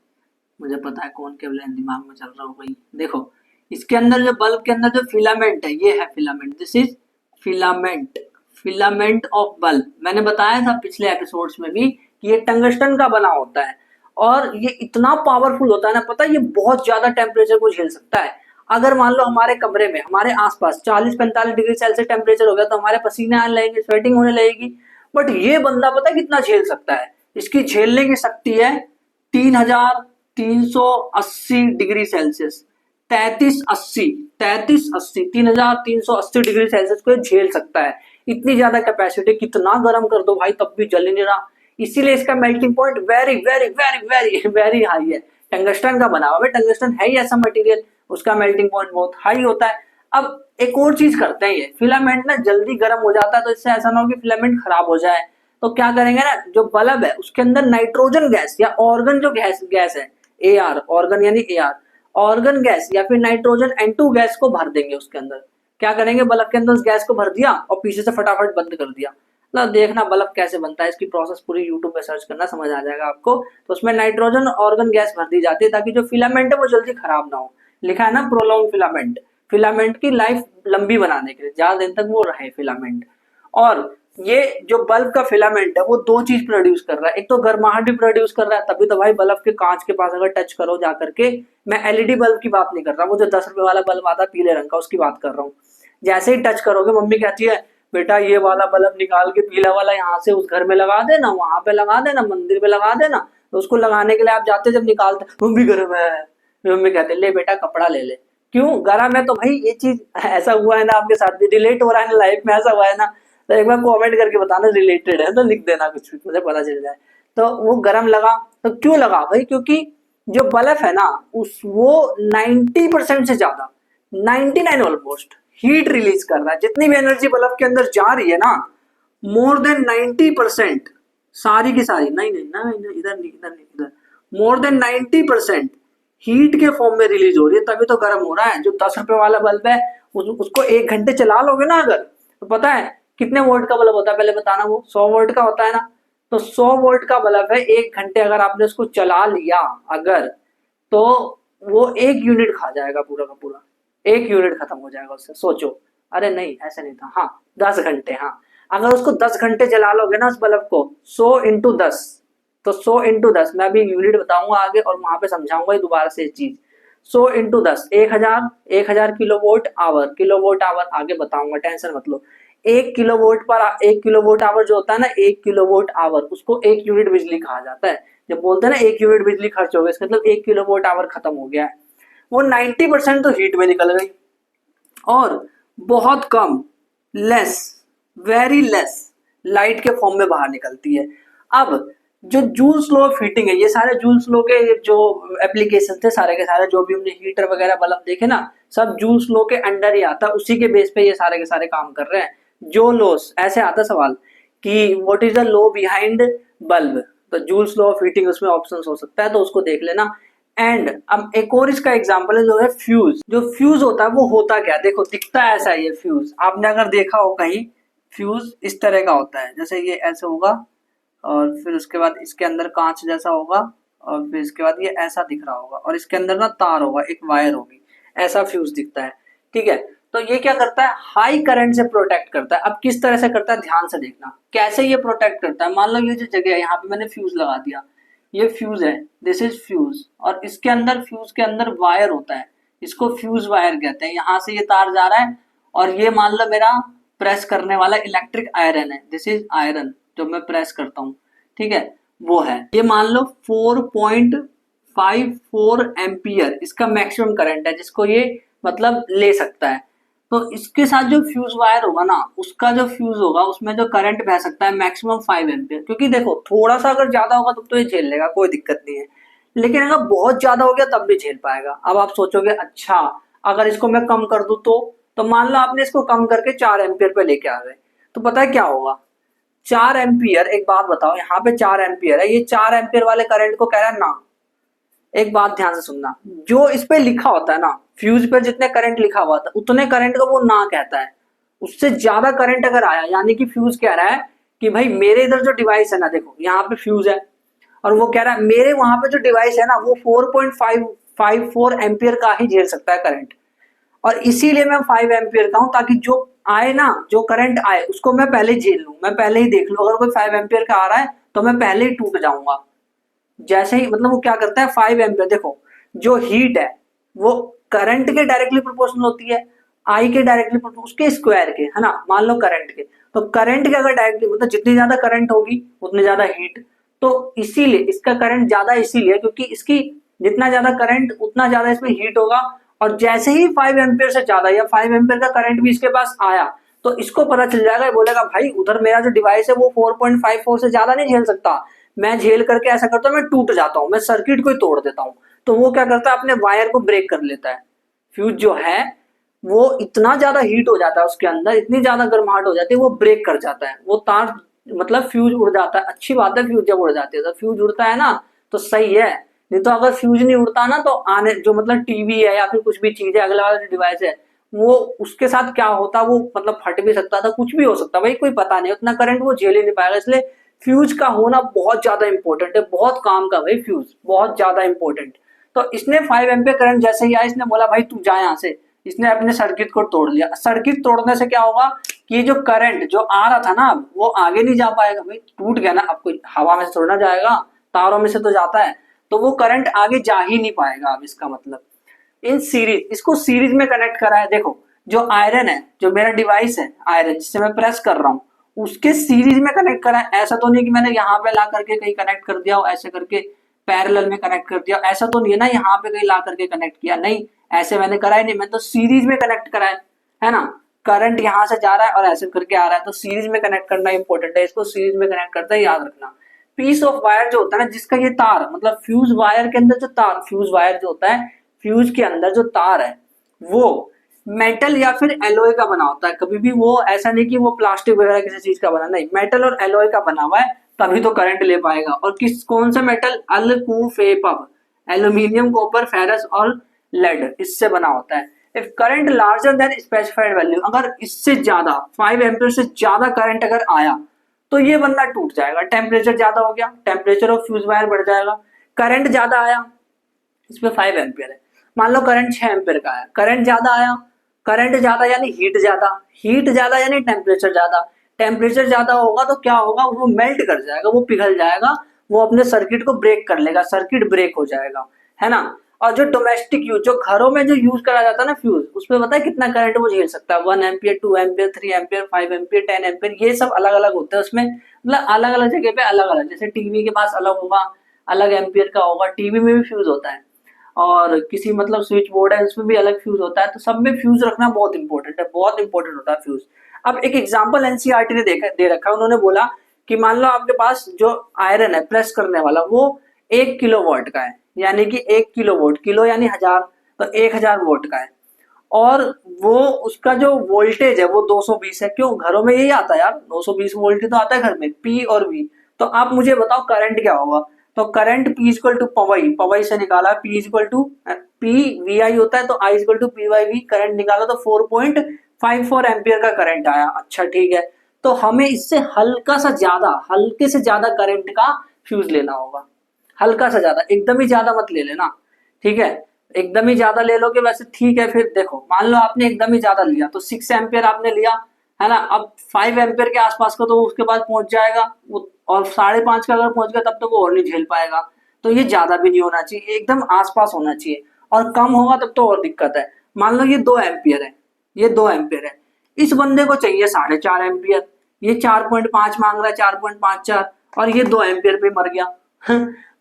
मुझे पता है कॉनकेव लेंस दिमाग में चल रहा हो भाई। देखो इसके अंदर जो बल्ब के अंदर जो फिलामेंट है, ये है filament, this is filament, filament of bulb. मैंने बताया था पिछले एपिसोड्स में भी कि ये टंगस्टन का बना होता है और ये इतना पावरफुल होता है ना, पता है ये बहुत ज्यादा टेम्परेचर को झेल सकता है। अगर मान लो हमारे कमरे में, हमारे आसपास 40-45 डिग्री सेल्सियस टेम्परेचर हो गया तो हमारे पसीने आने लगेंगे, स्वेटिंग होने लगेगी। बट ये बंदा पता है कितना झेल सकता है, इसकी झेलने की शक्ति है 3380 डिग्री सेल्सियस, 3380, 3380, 3380 डिग्री सेल्सियस को झेल सकता है। इतनी ज्यादा कैपेसिटी, कितना गर्म कर दो भाई तब भी जल ही नहीं रहा। इसीलिए इसका melting point very very very very very high है। टंगस्टन का बना हुआ है, टंगस्टन है ही ऐसा मटेरियल, उसका मेल्टिंग पॉइंट बहुत हाई होता है। अब एक और चीज करते हैं, ये फिलामेंट ना जल्दी गर्म हो जाता है, तो इससे ऐसा ना हो कि फिलामेंट खराब हो जाए। तो क्या करेंगे ना, जो बल्ब है उसके अंदर नाइट्रोजन गैस या ऑर्गन जो गैस है, ए आर, ऑर्गन यानी ए आर, ऑर्गन गैस या फिर नाइट्रोजन N2 गैस को भर देंगे उसके अंदर। क्या करेंगे, बल्ब के अंदर उस गैस को भर दिया और पीछे से फटाफट बंद कर दिया। मतलब देखना बल्ब कैसे बनता है, इसकी प्रोसेस पूरी यूट्यूब पे सर्च करना, समझ आ जाएगा आपको। तो उसमें नाइट्रोजन ऑर्गन गैस भर दी जाती है ताकि जो फिलामेंट है वो जल्दी खराब ना हो। लिखा है ना प्रोलॉन्ग फिलामेंट, फिलामेंट की लाइफ लंबी बनाने के लिए, ज्यादा दिन तक वो रहे फिलामेंट। और ये जो बल्ब का फिलामेंट है वो 2 चीज प्रोड्यूस कर रहा है, एक तो गर्माहट भी प्रोड्यूस कर रहा है, तभी तो भाई बल्ब के कांच के पास अगर टच करो जा करके, मैं एलईडी बल्ब की बात नहीं कर रहा, वो जो 10 रुपए वाला बल्ब आता है पीले रंग का, उसकी बात कर रहा हूँ। जैसे ही टच करोगे मम्मी कहती है बेटा ये वाला बल्ब निकाल के पीला वाला यहाँ से उस घर में लगा देना, वहां पे लगा देना, मंदिर पे लगा देना। तो उसको लगाने के लिए आप जाते, जब निकालते मम्मी गर्म है, मम्मी कहते ले बेटा कपड़ा ले ले। क्यों गर्म है, तो भाई ये चीज ऐसा हुआ है ना आपके साथ भी, रिलेट हो रहा है ना, लाइफ में ऐसा हुआ है ना, तो एक बार कमेंट करके बताना रिलेटेड है तो लिख देना, कुछ भी मुझे पता चल जाए। तो वो गर्म लगा, तो क्यों लगा भाई, क्योंकि जो बल्ब है ना उस वो 90% से ज्यादा, 99 ऑलमोस्ट हीट रिलीज कर रहा है। जितनी भी एनर्जी बल्ब के अंदर जा रही है ना, मोर देन 90%, सारी की सारी, नहीं नहीं नहीं नहीं, इधर नहीं इधर नहीं इधर, मोर देन 90% हीट के फॉर्म में रिलीज हो रही है, तभी तो गर्म हो रहा है। जो 10 रुपए वाला बल्ब है उसको 1 घंटे चला लोगे ना अगर, तो पता है कितने वोल्ट का बल्ब होता है, पहले बताना, वो 100 वोल्ट का होता है ना। तो 100 वोल्ट का बल्ब है, 1 घंटे अगर आपने उसको चला लिया अगर, तो वो 1 यूनिट खा जाएगा पूरा का पूरा। 1 यूनिट खत्म हो जाएगा उससे, सोचो। अरे नहीं ऐसा नहीं था, हाँ 10 घंटे, हाँ अगर उसको 10 घंटे जला लोगे ना उस बल्ब को, 100 × 10, तो 100 × 10, मैं अभी यूनिट बताऊंगा आगे और वहां पे समझाऊंगा दोबारा से ये चीज। 100 × 10 1000, 1000 किलोवोट आवर, किलोवोट आवर आगे बताऊंगा, टेंशन मत लो। 1 किलोवोट आवर जो होता है ना, 1 किलोवोट आवर, उसको 1 यूनिट बिजली कहा जाता है। जब बोलते हैं ना 1 यूनिट बिजली खर्च हो गई, इसका मतलब 1 किलोवोट आवर खत्म हो गया है। वो 90% तो हीट में निकल गई, और बहुत कम, लेस, वेरी लेस लाइट के फॉर्म में बाहर निकलती है। अब जो जूल्स लॉ ऑफ हीटिंग है, ये सारे जूल्स लॉ के जो एप्लीकेशन थे सारे के सारे, जो भी हमने हीटर वगैरह बल्ब देखे ना, सब जूल्स लॉ के अंडर ही आता है, उसी के बेस पे ये सारे के सारे काम कर रहे हैं। जो लॉस, ऐसे आता सवाल कि what is the law behind bulb, तो जूल्स लॉ ऑफ हीटिंग उसमें ऑप्शन हो सकता है, तो उसको देख लेना। एंड अब एक और इसका एग्जांपल है जो है फ्यूज। जो फ्यूज होता है वो होता क्या है, देखो दिखता है ऐसा, ये फ्यूज आपने अगर देखा हो कहीं, फ्यूज इस तरह का होता है, जैसे ये ऐसे होगा, और फिर उसके बाद इसके अंदर कांच जैसा होगा, और फिर इसके बाद ये ऐसा दिख रहा होगा, और इसके अंदर ना तार होगा, एक वायर होगी, ऐसा फ्यूज दिखता है। ठीक है, तो ये क्या करता है, हाई करंट से प्रोटेक्ट करता है। अब किस तरह से करता है, ध्यान से देखना कैसे ये प्रोटेक्ट करता है। मान लो ये जो जगह है, यहाँ पे मैंने फ्यूज लगा दिया, ये फ्यूज है, दिस इज फ्यूज, और इसके अंदर, फ्यूज के अंदर वायर होता है, इसको फ्यूज वायर कहते हैं। यहाँ से ये तार जा रहा है, और ये मान लो मेरा प्रेस करने वाला इलेक्ट्रिक आयरन है, दिस इज आयरन जो मैं प्रेस करता हूँ, ठीक है, वो है। ये मान लो 4.54 एम्पियर इसका मैक्सिमम करंट है, जिसको ये मतलब ले सकता है। तो इसके साथ जो फ्यूज वायर होगा ना, उसका जो फ्यूज होगा उसमें जो करंट बह सकता है मैक्सिमम 5 एम्पियर। क्योंकि देखो थोड़ा सा अगर ज्यादा होगा तब तो ये झेल लेगा, कोई दिक्कत नहीं है, लेकिन अगर बहुत ज्यादा हो गया तब भी झेल पाएगा। अब आप सोचोगे अच्छा अगर इसको मैं कम कर दूं तो मान लो आपने इसको कम करके 4 एम्पियर पे लेके आ गए, तो पता है क्या होगा, 4 एम्पियर, एक बात बताओ, यहाँ पे 4 एम्पियर है, ये 4 एम्पियर वाले करंट को कह रहा है ना। एक बात ध्यान से सुनना, जो इस पे लिखा होता है ना, फ्यूज पर जितने करंट लिखा हुआ था उतने करंट को वो ना कहता है। उससे ज्यादा करंट अगर आया, यानी कि फ्यूज कह रहा है कि भाई मेरे इधर जो डिवाइस है ना, देखो यहाँ पे फ्यूज है, और वो कह रहा है मेरे वहां पे जो डिवाइस है ना वो 4.554 एम्पियर का ही झेल सकता है करंट, और इसीलिए मैं 5 एम्पियर का हूं, ताकि जो आए ना, जो करंट आए उसको मैं पहले झेल लूं, मैं पहले ही देख लूं, अगर कोई 5 एम्पियर का आ रहा है तो मैं पहले ही टूट जाऊंगा। जैसे ही मतलब वो क्या करता है, 5 एम्पियर, देखो जो हीट है वो करंट के डायरेक्टली प्रोपोर्शनल होती है, आई के डायरेक्टली उसके स्क्वायर के, है ना, मान लो करंट के, तो करंट के अगर डायरेक्टली मतलब जितनी ज्यादा करंट होगी उतनी ज्यादा हीट, तो इसीलिए इसका करंट ज्यादा इसीलिए क्योंकि इसकी जितना ज्यादा करंट उतना ज्यादा इसमें हीट होगा। और जैसे ही 5 एम्पियर से ज्यादा या 5 एम्पियर का करंट भी इसके पास आया, तो इसको पता चल जाएगा, ये बोलेगा भाई उधर मेरा जो डिवाइस है वो 4.54 से ज्यादा नहीं झेल सकता, मैं झेल करके ऐसा करता हूँ, मैं टूट जाता हूँ, मैं सर्किट को ही तोड़ देता हूँ। तो वो क्या करता है, अपने वायर को ब्रेक कर लेता है। फ्यूज जो है वो इतना ज्यादा हीट हो जाता है उसके अंदर, इतनी ज्यादा गर्माहट हो जाती है, वो ब्रेक कर जाता है, वो तार मतलब फ्यूज उड़ जाता है। अच्छी बात है फ्यूज जब उड़ जाती है, तो फ्यूज उड़ता है ना तो सही है, नहीं तो अगर फ्यूज नहीं उड़ता ना तो आने जो मतलब टीवी है या फिर कुछ भी चीज है, अगला वाला जो डिवाइस है वो उसके साथ क्या होता, वो मतलब फट भी सकता था, कुछ भी हो सकता, भाई कोई पता नहीं, उतना करंट वो झेल ही नहीं पाएगा। इसलिए फ्यूज का होना बहुत ज्यादा इंपॉर्टेंट है, बहुत काम का भाई फ्यूज, बहुत ज्यादा इंपॉर्टेंट। तो इसने 5 एम्पियर करंट जैसे ही आया, इसने बोला भाई तू जा यहाँ से, इसने अपने सर्किट को तोड़ लिया। सर्किट तोड़ने से क्या होगा कि ये जो करंट जो आ रहा था ना अब वो आगे नहीं जा पाएगा, भाई टूट गया ना, अब कोई हवा में से थोड़ा जाएगा, तारों में से तो जाता है, तो वो करंट आगे जा ही नहीं पाएगा। अब इसका मतलब इन सीरीज, इसको सीरीज में कनेक्ट करा है, देखो जो आयरन है, जो मेरा डिवाइस है आयरन जिससे मैं प्रेस कर रहा हूँ, उसके सीरीज में कनेक्ट करा है। ऐसा तो नहीं कि मैंने यहाँ पे ला करके कहीं कनेक्ट कर दिया हो, ऐसे करके पैरेलल में कनेक्ट कर दिया, ऐसा तो नहीं है ना, यहाँ पे कहीं ला करके कनेक्ट किया, नहीं ऐसे मैंने करा ही नहीं, मैं तो सीरीज में कनेक्ट करा है ना। करंट यहाँ से जा रहा है और ऐसे करके आ रहा है, तो सीरीज में कनेक्ट करना इंपॉर्टेंट है, इसको सीरीज में कनेक्ट करता है, याद रखना। पीस ऑफ वायर जो होता है ना, जिसका ये तार मतलब फ्यूज वायर के अंदर जो तार, फ्यूज वायर जो होता है, फ्यूज के अंदर जो तार है वो मेटल या फिर एलॉय का बना होता है। कभी भी वो ऐसा नहीं कि वो प्लास्टिक वगैरह किसी चीज का बना, नहीं, मेटल और एलॉय का बना हुआ है, तभी तो करंट ले पाएगा। और किस कौन सा मेटल, अल्कुफेपब, एल्यूमिनियम, कॉपर, फेरस और लेड, इससे बना होता है। If current larger than specified value, अगर इससे ज्यादा 5 एम्पियर से ज्यादा करंट अगर आया तो ये बंदा टूट जाएगा। टेम्परेचर ज्यादा हो गया, टेम्परेचर ऑफ फ्यूज वायर बढ़ जाएगा, करंट ज्यादा आया, इसमें 5 एम्पियर है, मान लो करंट 6 एम्पीयर का है, करंट ज्यादा आया, करंट ज्यादा यानी हीट ज्यादा, हीट ज्यादा यानी टेम्परेचर ज्यादा, टेम्परेचर ज्यादा होगा तो क्या होगा, वो मेल्ट कर जाएगा, वो पिघल जाएगा, वो अपने सर्किट को ब्रेक कर लेगा, सर्किट ब्रेक हो जाएगा, है ना। और जो डोमेस्टिक यूज, जो घरों में जो यूज करा जाता है ना फ्यूज, उसमें पता है कितना करंट वो झेल सकता है, 1 ampere, 2 ampere, 3 ampere, 5 ampere, 10 ampere, ये सब अलग अलग होते हैं उसमें, मतलब अलग अलग जगह पे अलग अलग, जैसे टीवी के पास अलग होगा, अलग एम्पियर का होगा, टीवी में भी फ्यूज होता है, और किसी मतलब स्विच बोर्ड है उसमें भी अलग फ्यूज होता है, तो सब में फ्यूज रखना बहुत इंपॉर्टेंट है, बहुत इंपॉर्टेंट होता है फ्यूज। अब एक एग्जांपल एनसीईआरटी ने दे रखा है, उन्होंने बोला कि मान लो आपके पास जो आयरन है प्रेस करने वाला, वो 1 किलोवाट का है, यानी कि 1 किलोवाट, किलो यानी 1000, तो 1000 वाट का है, और वो उसका जो वोल्टेज है वो 220 है। क्यों, घरों में यही आता है यार, 220 वोल्ट तो आता है घर में, पी और वी। तो आप मुझे बताओ करंट क्या होगा, तो करंट P इक्वल टू पवई, पवई से निकाला P equal to P V I होता है, तो I equal to P by V, current निकाला तो 4.54 एम्पियर का करंट आया। अच्छा ठीक है, तो हमें इससे हल्का सा ज्यादा, हल्के से ज्यादा करंट का फ्यूज लेना होगा, हल्का सा ज्यादा, एकदम ही ज्यादा मत ले लेना, ठीक है, एकदम ही ज्यादा ले लोगे वैसे ठीक है, फिर देखो मान लो आपने एकदम ही ज्यादा लिया तो 6 एम्पियर आपने लिया, है ना, अब 5 एम्पियर के आसपास का तो उसके पास पहुंच जाएगा वो, और 5.5 का अगर पहुंच गया तब तो वो और नहीं झेल पाएगा, तो ये ज्यादा भी नहीं होना चाहिए, एकदम आसपास होना चाहिए, और कम होगा तब तो और दिक्कत है। मान लो ये 2 एम्पियर है, ये 2 एम्पियर है, इस बंदे को चाहिए 4.5 एम्पियर, ये 4.5 मांग रहा है, 4.54, और ये 2 एम्पियर पे मर गया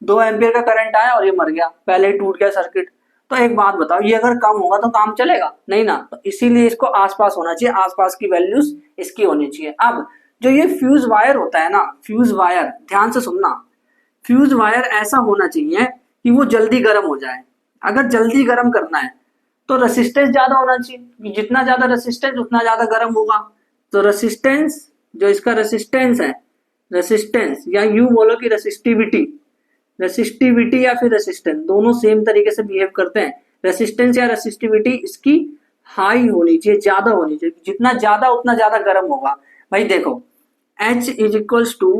2 एम्पियर का करंट आया और ये मर गया, पहले ही टूट गया सर्किट। तो एक बात बताओ, ये अगर कम होगा तो काम चलेगा नहीं ना, तो इसीलिए इसको आसपास होना चाहिए, आसपास की वैल्यूज इसकी होनी चाहिए। अब जो ये फ्यूज वायर होता है ना, फ्यूज वायर, ध्यान से सुनना, फ्यूज वायर ऐसा होना चाहिए कि वो जल्दी गर्म हो जाए। अगर जल्दी गर्म करना है तो रेसिस्टेंस ज्यादा होना चाहिए, जितना ज्यादा रेसिस्टेंस उतना ज्यादा गर्म होगा। तो रेसिस्टेंस, जो इसका रेसिस्टेंस है, रेसिस्टेंस या यूं बोलो कि रेसिस्टिविटी, रेसिस्टिविटी या फिर रेसिस्टेंस दोनों सेम तरीके से बिहेव करते हैं। रेसिस्टेंस या रेसिस्टिविटी इसकी हाई होनी चाहिए, ज्यादा होनी चाहिए, जितना ज्यादा उतना ज्यादा गर्म होगा। भाई देखो H is equals to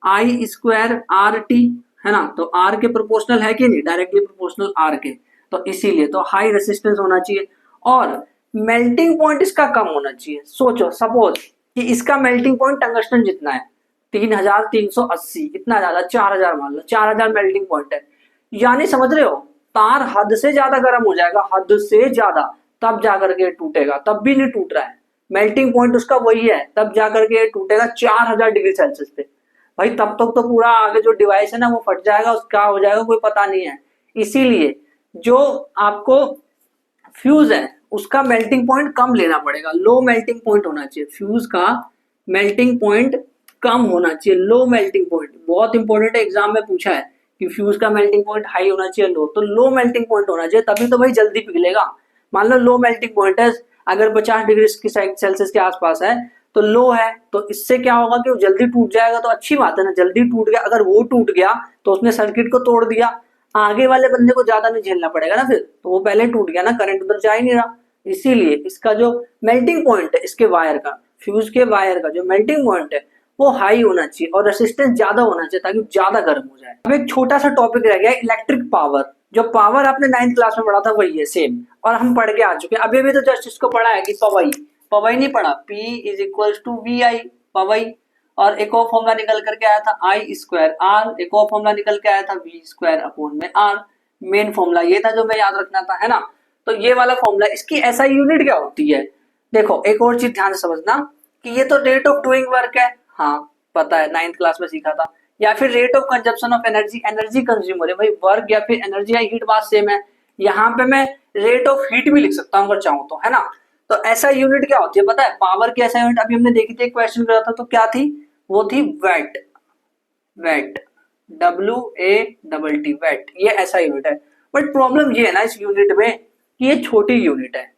I square R T, है ना, तो आर के प्रोपोर्शनल है कि नहीं, डायरेक्टली प्रोपोर्शनल आर के, तो इसीलिए तो हाई रेसिस्टेंस होना चाहिए, और मेल्टिंग पॉइंट इसका कम होना चाहिए। सोचो सपोज कि इसका मेल्टिंग पॉइंट टंगस्टन जितना है 3380, इतना ज्यादा, 4000 मान लो, 4000 मेल्टिंग पॉइंट है, यानी समझ रहे हो, तार हद से ज्यादा गर्म हो जाएगा, हद से ज्यादा, तब जाकर के टूटेगा, तब भी नहीं टूट रहा है, मेल्टिंग पॉइंट उसका वही है, तब जाकर के टूटेगा 4000 डिग्री सेल्सियस पे। भाई तब तक तो पूरा आगे जो डिवाइस है ना वो फट जाएगा, उसका हो जाएगा कोई पता नहीं है। इसीलिए जो आपको फ्यूज है उसका मेल्टिंग पॉइंट कम लेना पड़ेगा, लो मेल्टिंग पॉइंट होना चाहिए, फ्यूज का मेल्टिंग पॉइंट कम होना चाहिए, लो मेल्टिंग पॉइंट बहुत इंपॉर्टेंट है, एग्जाम में पूछा है कि फ्यूज का मेल्टिंग पॉइंट हाई होना चाहिए लो, तो लो मेल्टिंग पॉइंट होना चाहिए, तभी तो भाई जल्दी पिघलेगा। मान लो लो मेल्टिंग पॉइंट है अगर 50 डिग्री सेल्सियस के आसपास है तो लो है, तो इससे क्या होगा कि वो जल्दी टूट जाएगा, तो अच्छी बात है ना, जल्दी टूट गया, अगर वो टूट गया तो उसने सर्किट को तोड़ दिया, आगे वाले बंदे को ज्यादा नहीं झेलना पड़ेगा ना, फिर तो वो पहले टूट गया ना, करंट उधर जा ही नहीं रहा। इसीलिए इसका जो मेल्टिंग पॉइंट है इसके वायर का, फ्यूज के वायर का जो मेल्टिंग पॉइंट है वो हाई होना चाहिए, और रेसिस्टेंस ज्यादा होना चाहिए ताकि ज्यादा गर्म हो जाए। अब एक छोटा सा टॉपिक रह गया इलेक्ट्रिक पावर, जो पावर आपने 9th क्लास में पढ़ा था वही है सेम, और हम पढ़ के आ चुके हैं, अभी अभी तो जस्ट इसको पढ़ा है कि पवई, पवई नहीं पढ़ा, P is equal to V I, पवई, और एक और फॉर्मूला निकल करके आया था आई स्क्वायर आर, एक और फॉर्मूला निकल के आया था वी स्क्वायर अपॉन में आर, मेन फॉर्मूला ये था जो मैं याद रखना था, है ना। तो ये वाला फॉर्मूला, इसकी एसआई यूनिट क्या होती है, देखो एक और चीज ध्यान से समझना कि ये तो रेट ऑफ डूइंग वर्क है, हाँ पता है 9th क्लास में सीखा था, या फिर rate of consumption of energy, energy consume हो रही है, भाई वर्क या फिर एनर्जी या हीट बात सेम है, यहाँ पे मैं रेट ऑफ हीट भी लिख सकता हूँ अगर चाहूँ तो, है ना। तो ऐसा यूनिट क्या होती है पता है, पावर की ऐसा यूनिट अभी हमने देखी थी, क्वेश्चन करा था तो क्या थी, वो थी वैट, वैट, WATT वैट, ये ऐसा यूनिट है। बट प्रॉब्लम ये है ना इस यूनिट में कि ये छोटी यूनिट है,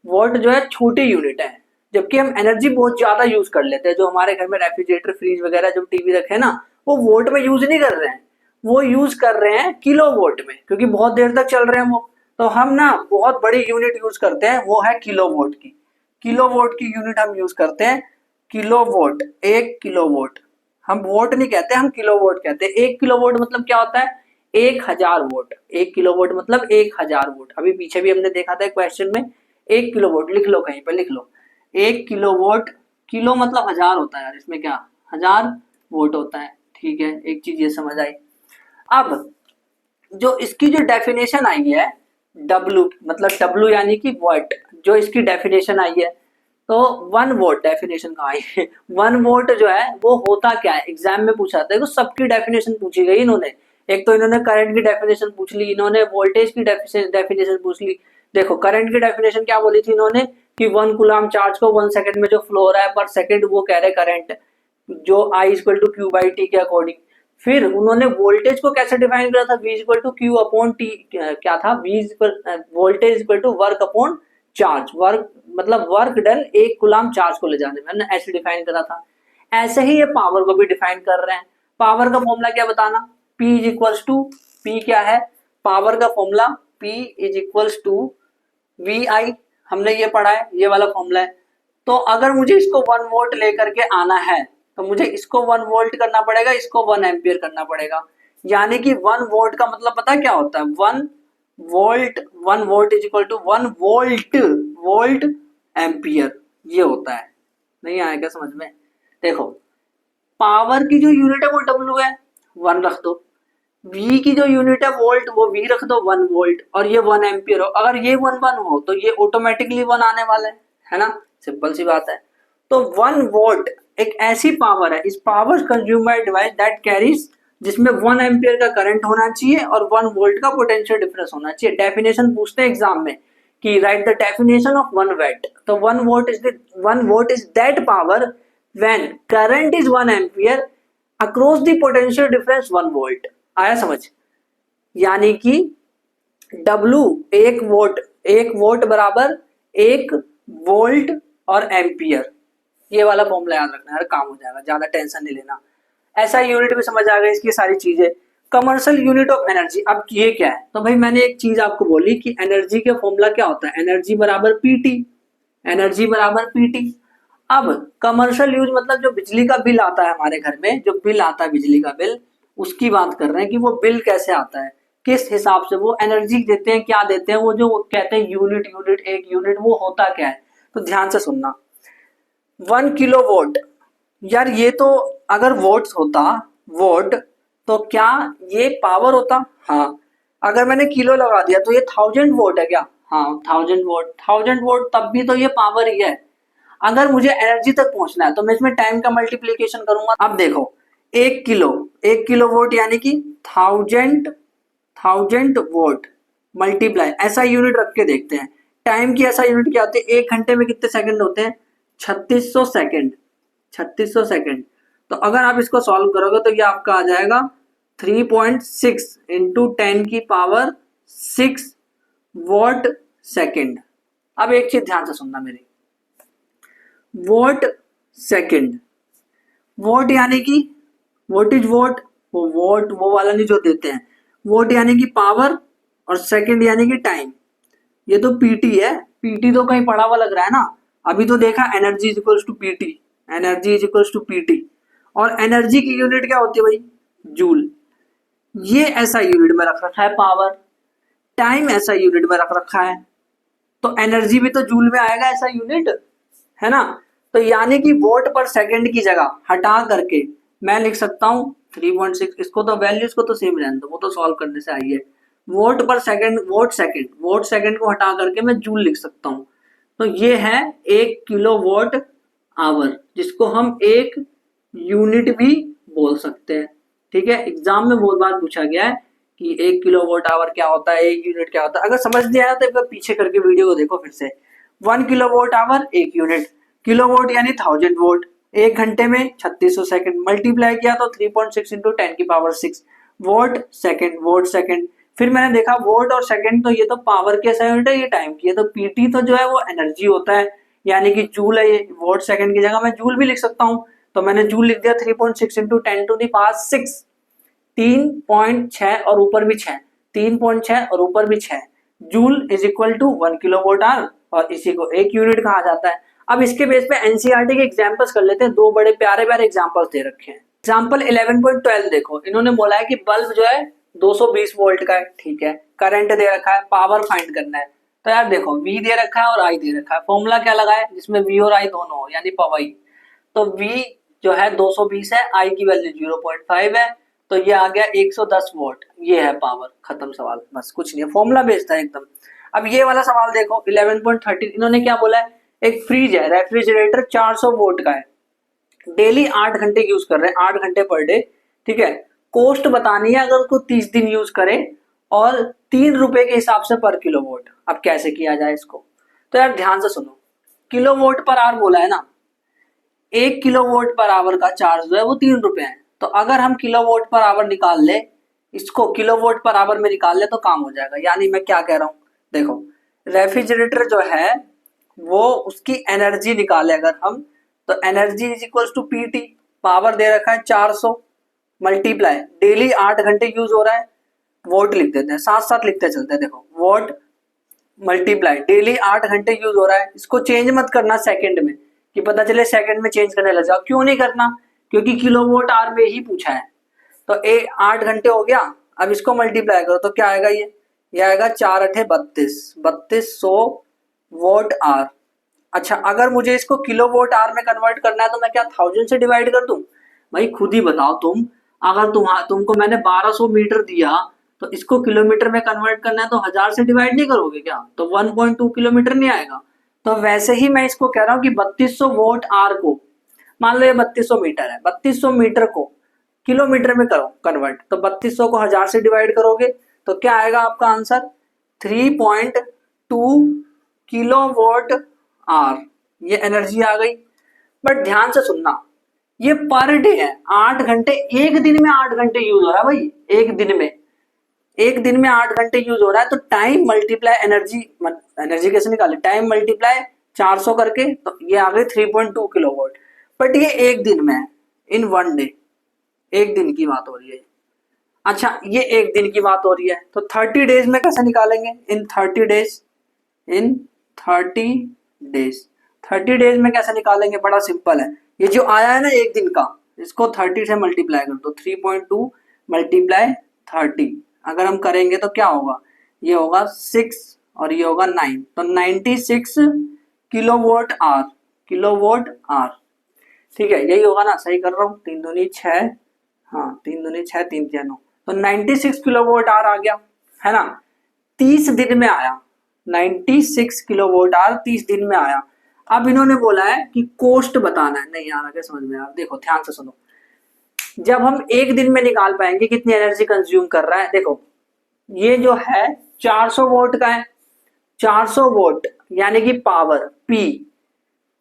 वॉट जो है छोटी यूनिट है, जबकि हम एनर्जी बहुत ज्यादा यूज कर लेते हैं, जो हमारे घर में रेफ्रिजरेटर फ्रिज वगैरह जो टीवी रखे हैं ना, वो वोल्ट में यूज नहीं कर रहे हैं, वो यूज कर रहे हैं किलो वोल्ट में, क्योंकि बहुत देर तक चल रहे हैं वो, तो हम ना बहुत बड़ी यूनिट यूज करते हैं, वो है किलो वोल्ट की, किलो वोल्ट की यूनिट हम यूज करते हैं, किलो वोल्ट, 1 किलो वोल्ट, हम वोट नहीं कहते, हम किलो वोल्ट कहते हैं। 1 किलो वोल्ट मतलब क्या होता है, 1000 वोट, 1 किलो वोट मतलब 1000 वोट। अभी पीछे भी हमने देखा था क्वेश्चन में 1 किलो वोट, लिख लो कहीं पे, लिख लो 1 किलो वोट, किलो मतलब 1000 होता है यार, इसमें क्या 1000 वोट होता है। ठीक है, एक चीज ये समझ आई। अब जो इसकी जो डेफिनेशन आई है W, मतलब W यानी कि वोट, जो इसकी डेफिनेशन आई है, तो 1 वोट डेफिनेशन कहाँ आई है 1 वोट जो है वो होता क्या है, एग्जाम में पूछा था, तो सबकी डेफिनेशन पूछी गई इन्होंने। एक तो इन्होंने करंट की डेफिनेशन पूछ ली, इन्होंने वोल्टेज की डेफिनेशन पूछ ली। देखो करंट की डेफिनेशन क्या बोली थी इन्होंने कि 1 कूलम चार्ज को 1 सेकंड में जो फ्लो हो रहा है पर सेकंड, वो कह रहे करंट, जो I equal to Q by T के अकॉर्डिंग। फिर उन्होंने वोल्टेज को कैसे डिफाइन करा था, V equal to Q upon T, क्या था, voltage equal to work upon charge, work मतलब वर्क डन 1 कूलम चार्ज को ले जाने में, हमने ऐसे डिफाइन करा था। ऐसे ही ये पावर को भी डिफाइन कर रहे हैं। पावर का फॉर्मूला क्या बताना, P is equals to, P क्या है पावर का formula, P is equals to VI, हमने ये पढ़ा है, ये वाला फॉर्मूला है। तो अगर मुझे इसको 1 वोल्ट लेकर के आना है तो मुझे इसको 1 वोल्ट करना पड़ेगा, इसको 1 एम्पियर करना पड़ेगा। यानी कि 1 वोल्ट का मतलब पता है क्या होता है, 1 volt is equal to 1 volt ampere, ये होता है। नहीं आएगा समझ में। देखो पावर की जो यूनिट है वो W है, 1 रख दो। V की जो यूनिट है वोल्ट, वो V रख दो 1 वोल्ट, और ये 1 एम्पियर हो। अगर ये 1 हो तो ये ऑटोमेटिकली 1 आने वाला है ना, सिंपल सी बात है। तो 1 वोल्ट एक ऐसी पावर है, इस power consumer device that carries, जिसमें 1 एम्पियर का करंट होना चाहिए और 1 वोल्ट का पोटेंशियल डिफरेंस होना चाहिए। डेफिनेशन पूछते हैं एग्जाम में कि right the definition of 1 volt. तो 1 volt is that power when current is 1 ampere across the potential difference 1 volt. आया समझ। यानी कि W 1 वोल्ट बराबर 1 वोल्ट और एम्पियर, ये वाला फॉर्मूला याद रखना है, काम हो जाएगा, ज्यादा टेंशन नहीं लेना। ऐसा यूनिट भी समझ आ गई इसकी सारी चीजें। कमर्शियल यूनिट ऑफ एनर्जी, अब ये क्या है, तो भाई मैंने एक चीज आपको बोली कि एनर्जी का फॉर्मूला क्या होता है, एनर्जी बराबर पीटी, एनर्जी बराबर पीटी। अब कमर्शियल यूज मतलब जो बिजली का बिल आता है हमारे घर में, जो बिल आता है बिजली का बिल, उसकी बात कर रहे हैं कि वो बिल कैसे आता है, किस हिसाब से वो एनर्जी देते हैं, क्या देते हैं, वो जो कहते हैं यूनिट, एक यूनिट, वो होता क्या है। तो ध्यान से सुनना, 1 किलो वोट, यार ये तो अगर वोट्स होता वोट, तो क्या ये पावर होता, हाँ। अगर मैंने किलो लगा दिया तो ये 1000 वोट है क्या, हाँ 1000 वोट तब भी तो ये पावर ही है। अगर मुझे एनर्जी तक पहुंचना है तो मैं इसमें टाइम का मल्टीप्लीकेशन करूंगा। अब देखो 1 किलो वोट यानी कि 1000 वोट मल्टीप्लाई, ऐसा यूनिट रख के देखते हैं। टाइम की ऐसा यूनिट क्या होती है, 1 घंटे में कितने सेकंड होते हैं, 3600 सेकंड, 3600 सेकंड। तो अगर आप इसको सॉल्व करोगे तो ये आपका आ जाएगा 3.6 इंटू 10 की पावर 6 वॉट सेकंड। अब एक चीज ध्यान से सुनना मेरी, वॉट सेकंड, वॉट यानी कि वॉट इज वॉट, वो वॉट वो वाला नहीं जो देते हैं, वॉट यानी कि पावर और सेकंड यानी कि टाइम। ये तो पीटी है, पीटी तो कहीं पढ़ा हुआ लग रहा है ना। अभी तो देखा energy is equals to PT, energy is equals to PT, और एनर्जी की यूनिट क्या होती है भाई, जूल। ये ऐसा यूनिट में रख रखा है पावर, टाइम ऐसा यूनिट में रख रखा है, तो एनर्जी भी तो जूल में आएगा ऐसा यूनिट, है ना। तो यानी कि वोट पर सेकंड की जगह हटा करके मैं लिख सकता हूँ 3.6, इसको तो वैल्यूज को तो सेम रहने दो, वो तो सॉल्व करने से आई है। वोट पर सेकंड, वोट सेकंड को हटा करके मैं जूल लिख सकता हूँ। तो ये है 1 किलो वोट आवर, जिसको हम एक यूनिट भी बोल सकते हैं। ठीक है, एग्जाम में बहुत बार पूछा गया है कि 1 किलो वोट आवर क्या होता है, 1 यूनिट क्या होता है। अगर समझ नहीं आया तो एक बार पीछे करके वीडियो को देखो फिर से। 1 kilowatt hour 1 unit, kilowatt यानी 1000 वोट, 1 घंटे में 3600 सेकंड, मल्टीप्लाई किया तो 3.6 इंटू 10 की पावर 6 वोट सेकंड। फिर मैंने देखा वोट और सेकंड तो ये तो पावर के यूनिट है, ये टाइम की है, तो पीटी तो जो है वो एनर्जी होता है, यानी कि जूल है। ये वोट सेकंड की जगह मैं जूल भी लिख सकता हूँ, तो मैंने जूल लिख दिया 3.6 इंटू 10 टू द पावर 6, 3.6 और ऊपर भी 6, 3.6 और ऊपर भी 6 joule is equal to 1 kilowatt hour, और इसी को एक यूनिट कहा जाता है। अब इसके बेस पे एनसीईआरटी के एग्जांपल्स कर लेते हैं, दो बड़े प्यारे प्यारे एग्जांपल्स दे रखे हैं। एग्जांपल 11.12 देखो, इन्होंने बोला है कि बल्ब जो है 220 वोल्ट का है, ठीक है। करंट दे रखा है, पावर फाइंड करना है। तो यार देखो V दे रखा है और I दे रखा है, फॉर्मूला क्या लगा है जिसमें V और I दोनों हो, यानी पावर। तो V जो है 220 है, I की वैल्यू 0.5 है, तो ये आ गया 110 वोल्ट, ये है पावर। खत्म सवाल, बस कुछ नहीं है, फॉर्मूला बेस्ड है एकदम। अब ये वाला सवाल देखो 11.13, इन्होंने क्या बोला है, एक फ्रिज है, रेफ्रिजरेटर 400 वोल्ट का है, डेली 8 घंटे यूज कर रहे हैं, 8 घंटे पर डे, ठीक है। कॉस्ट बतानी है अगर उसको 30 दिन यूज करे, और 3 रुपए के हिसाब से पर किलोवाट। अब कैसे किया जाए इसको, तो यार ध्यान से सुनो, किलोवाट पर आवर बोला है ना, 1 किलोवाट पर आवर का चार्ज जो है वो 3 रुपए है। तो अगर हम किलोवाट पर आवर निकाल ले, इसको किलोवाट पर आवर में निकाल ले तो काम हो जाएगा। यानी मैं क्या कह रहा हूं, देखो रेफ्रिजरेटर जो है वो उसकी एनर्जी निकाले अगर हम, तो energy is equals to PT, power दे रखा है 400, मल्टीप्लाई डेली 8 घंटे यूज हो रहा है, वोट लिख देते हैं, साथ साथ लिखते चलते हैं। देखो वोट मल्टीप्लाई डेली 8 घंटे यूज हो रहा है, इसको चेंज मत करना सेकंड में, कि पता चले सेकंड में चेंज करने लग जाओ। क्यों नहीं करना, क्योंकि किलोवाट आवर में ही पूछा है। तो 8 घंटे हो गया, अब इसको मल्टीप्लाई करो तो क्या आएगा, ये आएगा 4 अठे 32, 3200 वोट आवर। अच्छा अगर मुझे इसको किलोवाट आवर में कन्वर्ट करना है तो मैं क्या 1000 से डिवाइड कर दूं? भाई खुद ही बताओ तुम, अगर तुमको मैंने 1200 मीटर दिया तो इसको किलोमीटर में कन्वर्ट करना है तो 1000 से डिवाइड नहीं करोगे क्या, तो 1.2 किलोमीटर नहीं आएगा। तो वैसे ही मैं इसको कह रहा हूँ कि 3200 वोट आवर को, मान लो ये 3200 मीटर है, 3200 मीटर को किलोमीटर में करो कन्वर्ट, तो 3200 को 1000 से डिवाइड करोगे तो क्या आएगा आपका आंसर, 3.2 किलोवाट आवर, ये एनर्जी आ गई। बट ध्यान से सुनना, ये पर डे है, 8 घंटे, एक दिन में 8 घंटे यूज हो रहा है भाई, एक दिन में 8 घंटे यूज हो रहा है। तो टाइम मल्टीप्लाई एनर्जी कैसे निकाले, टाइम मल्टीप्लाई 400 करके, तो ये आ गए 3.2 किलोवाट। बट ये एक दिन में है, इन वन डे, एक दिन की बात हो रही है। अच्छा ये एक दिन की बात हो रही है, तो 30 डेज में कैसे निकालेंगे, इन 30 डेज, इन 30 डेज, 30 डेज में कैसे निकालेंगे, बड़ा सिंपल है। ये जो आया है ना एक दिन का, इसको 30 से मल्टीप्लाई कर दो, 3.2 मल्टीप्लाई 30, अगर हम करेंगे तो क्या होगा, ये होगा 6 और ये होगा 9, तो 96 किलोवाट आवर, किलोवाट आवर, ठीक है। यही होगा ना, सही कर रहा हूँ, 3 दूनी 6, हाँ 3 दूनी 6, 3 तिया 9, तो 96 किलोवाट आवर आ गया, है ना। 30 दिन में आया, 96 किलोवाट आवर 30 दिन में आया। अब इन्होंने बोला है कि कॉस्ट बताना है, नहीं आ रहा क्या समझ में यार, देखो ध्यान से सुनो, जब हम एक दिन में निकाल पाएंगे कितनी एनर्जी कंज्यूम कर रहा है। देखो ये जो है 400 वोल्ट का है, 400 वोल्ट यानी कि पावर P,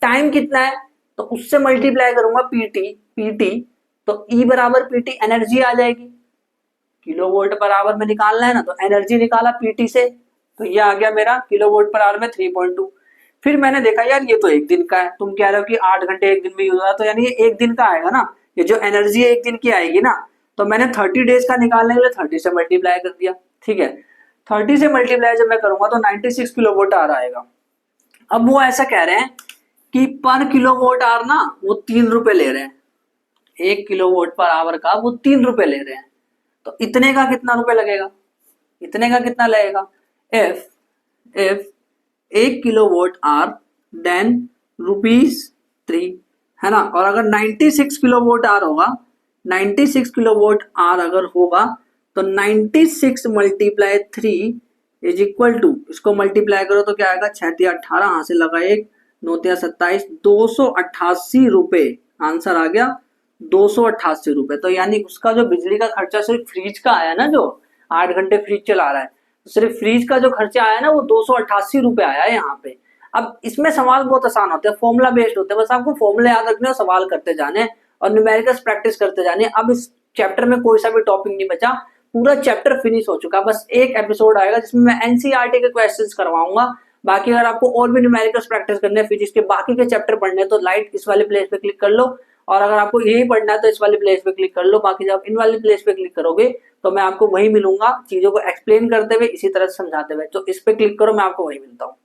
टाइम कितना है तो उससे मल्टीप्लाई करूंगा पीटी, तो E बराबर पीटी, एनर्जी आ जाएगी, किलोवाट पर आवर में निकालना है ना, तो एनर्जी निकाला पीटी से, तो ये आ गया मेरा किलोवाट पर आवर में 3.2। फिर मैंने देखा यार ये तो एक दिन का है, तुम कह रहे हो कि 8 घंटे एक दिन में यूज हो रहा है, तो यानी ये एक दिन का आएगा ना, ये जो एनर्जी है एक दिन की आएगी ना। तो मैंने 30 डेज का निकालने के लिए 30 से मल्टीप्लाई कर दिया, ठीक है। 30 से मल्टीप्लाई जब मैं करूंगा तो 96 किलोवाट आवर आएगा। अब वो ऐसा कह रहे हैं कि पर किलोवाट आवर ना वो 3 रुपए ले रहे हैं, 1 किलोवाट पर आवर का वो 3 रुपए ले रहे हैं, तो इतने का कितना रुपए लगेगा, इतने का कितना लगेगा, इफ 1 किलोवाट आवर देन ₹3, है ना। और अगर 96 किलोवाट आवर होगा, 96 किलोवाट आवर अगर होगा तो 96 मल्टीप्लाई 3 इज इक्वल टू, इसको मल्टीप्लाई करो तो क्या आएगा, 6 तिया 18, हाथ से लगा 1, 9 तिया 27, 288 रुपए आंसर आ गया, 288 रुपए। तो यानी उसका जो बिजली का खर्चा सिर्फ फ्रिज का आया ना, जो 8 घंटे फ्रिज चला रहा है, तो सिर्फ फ्रिज का जो खर्चा आया ना वो 288 रुपए आया है यहाँ पे। अब इसमें सवाल बहुत आसान होते हैं, फॉर्मूला बेस्ड होते हैं, बस आपको फॉर्मूला याद रखने और सवाल करते जाने और न्यूमेरिकल्स प्रैक्टिस करते जाने। अब इस चैप्टर में कोई सा भी टॉपिक नहीं बचा, पूरा चैप्टर फिनिश हो चुका, बस एक एपिसोड आएगा जिसमें मैं एनसीईआरटी के क्वेश्चंस करवाऊंगा। बाकी अगर आपको और भी न्यूमेरिकल्स प्रैक्टिस करने हैं, फिजिक्स के बाकी के चैप्टर पढ़ने हैं, तो लाइट इस वाले प्लेस पे क्लिक कर लो, और अगर आपको यही पढ़ना है तो इस वाले प्लेस पे क्लिक कर लो। बाकी जब इन वाले प्लेस पे क्लिक करोगे तो मैं आपको वही मिलूंगा, चीजों को एक्सप्लेन करते हुए, इसी तरह से समझाते हुए। तो इस पे क्लिक करो, मैं आपको वही मिलता हूँ।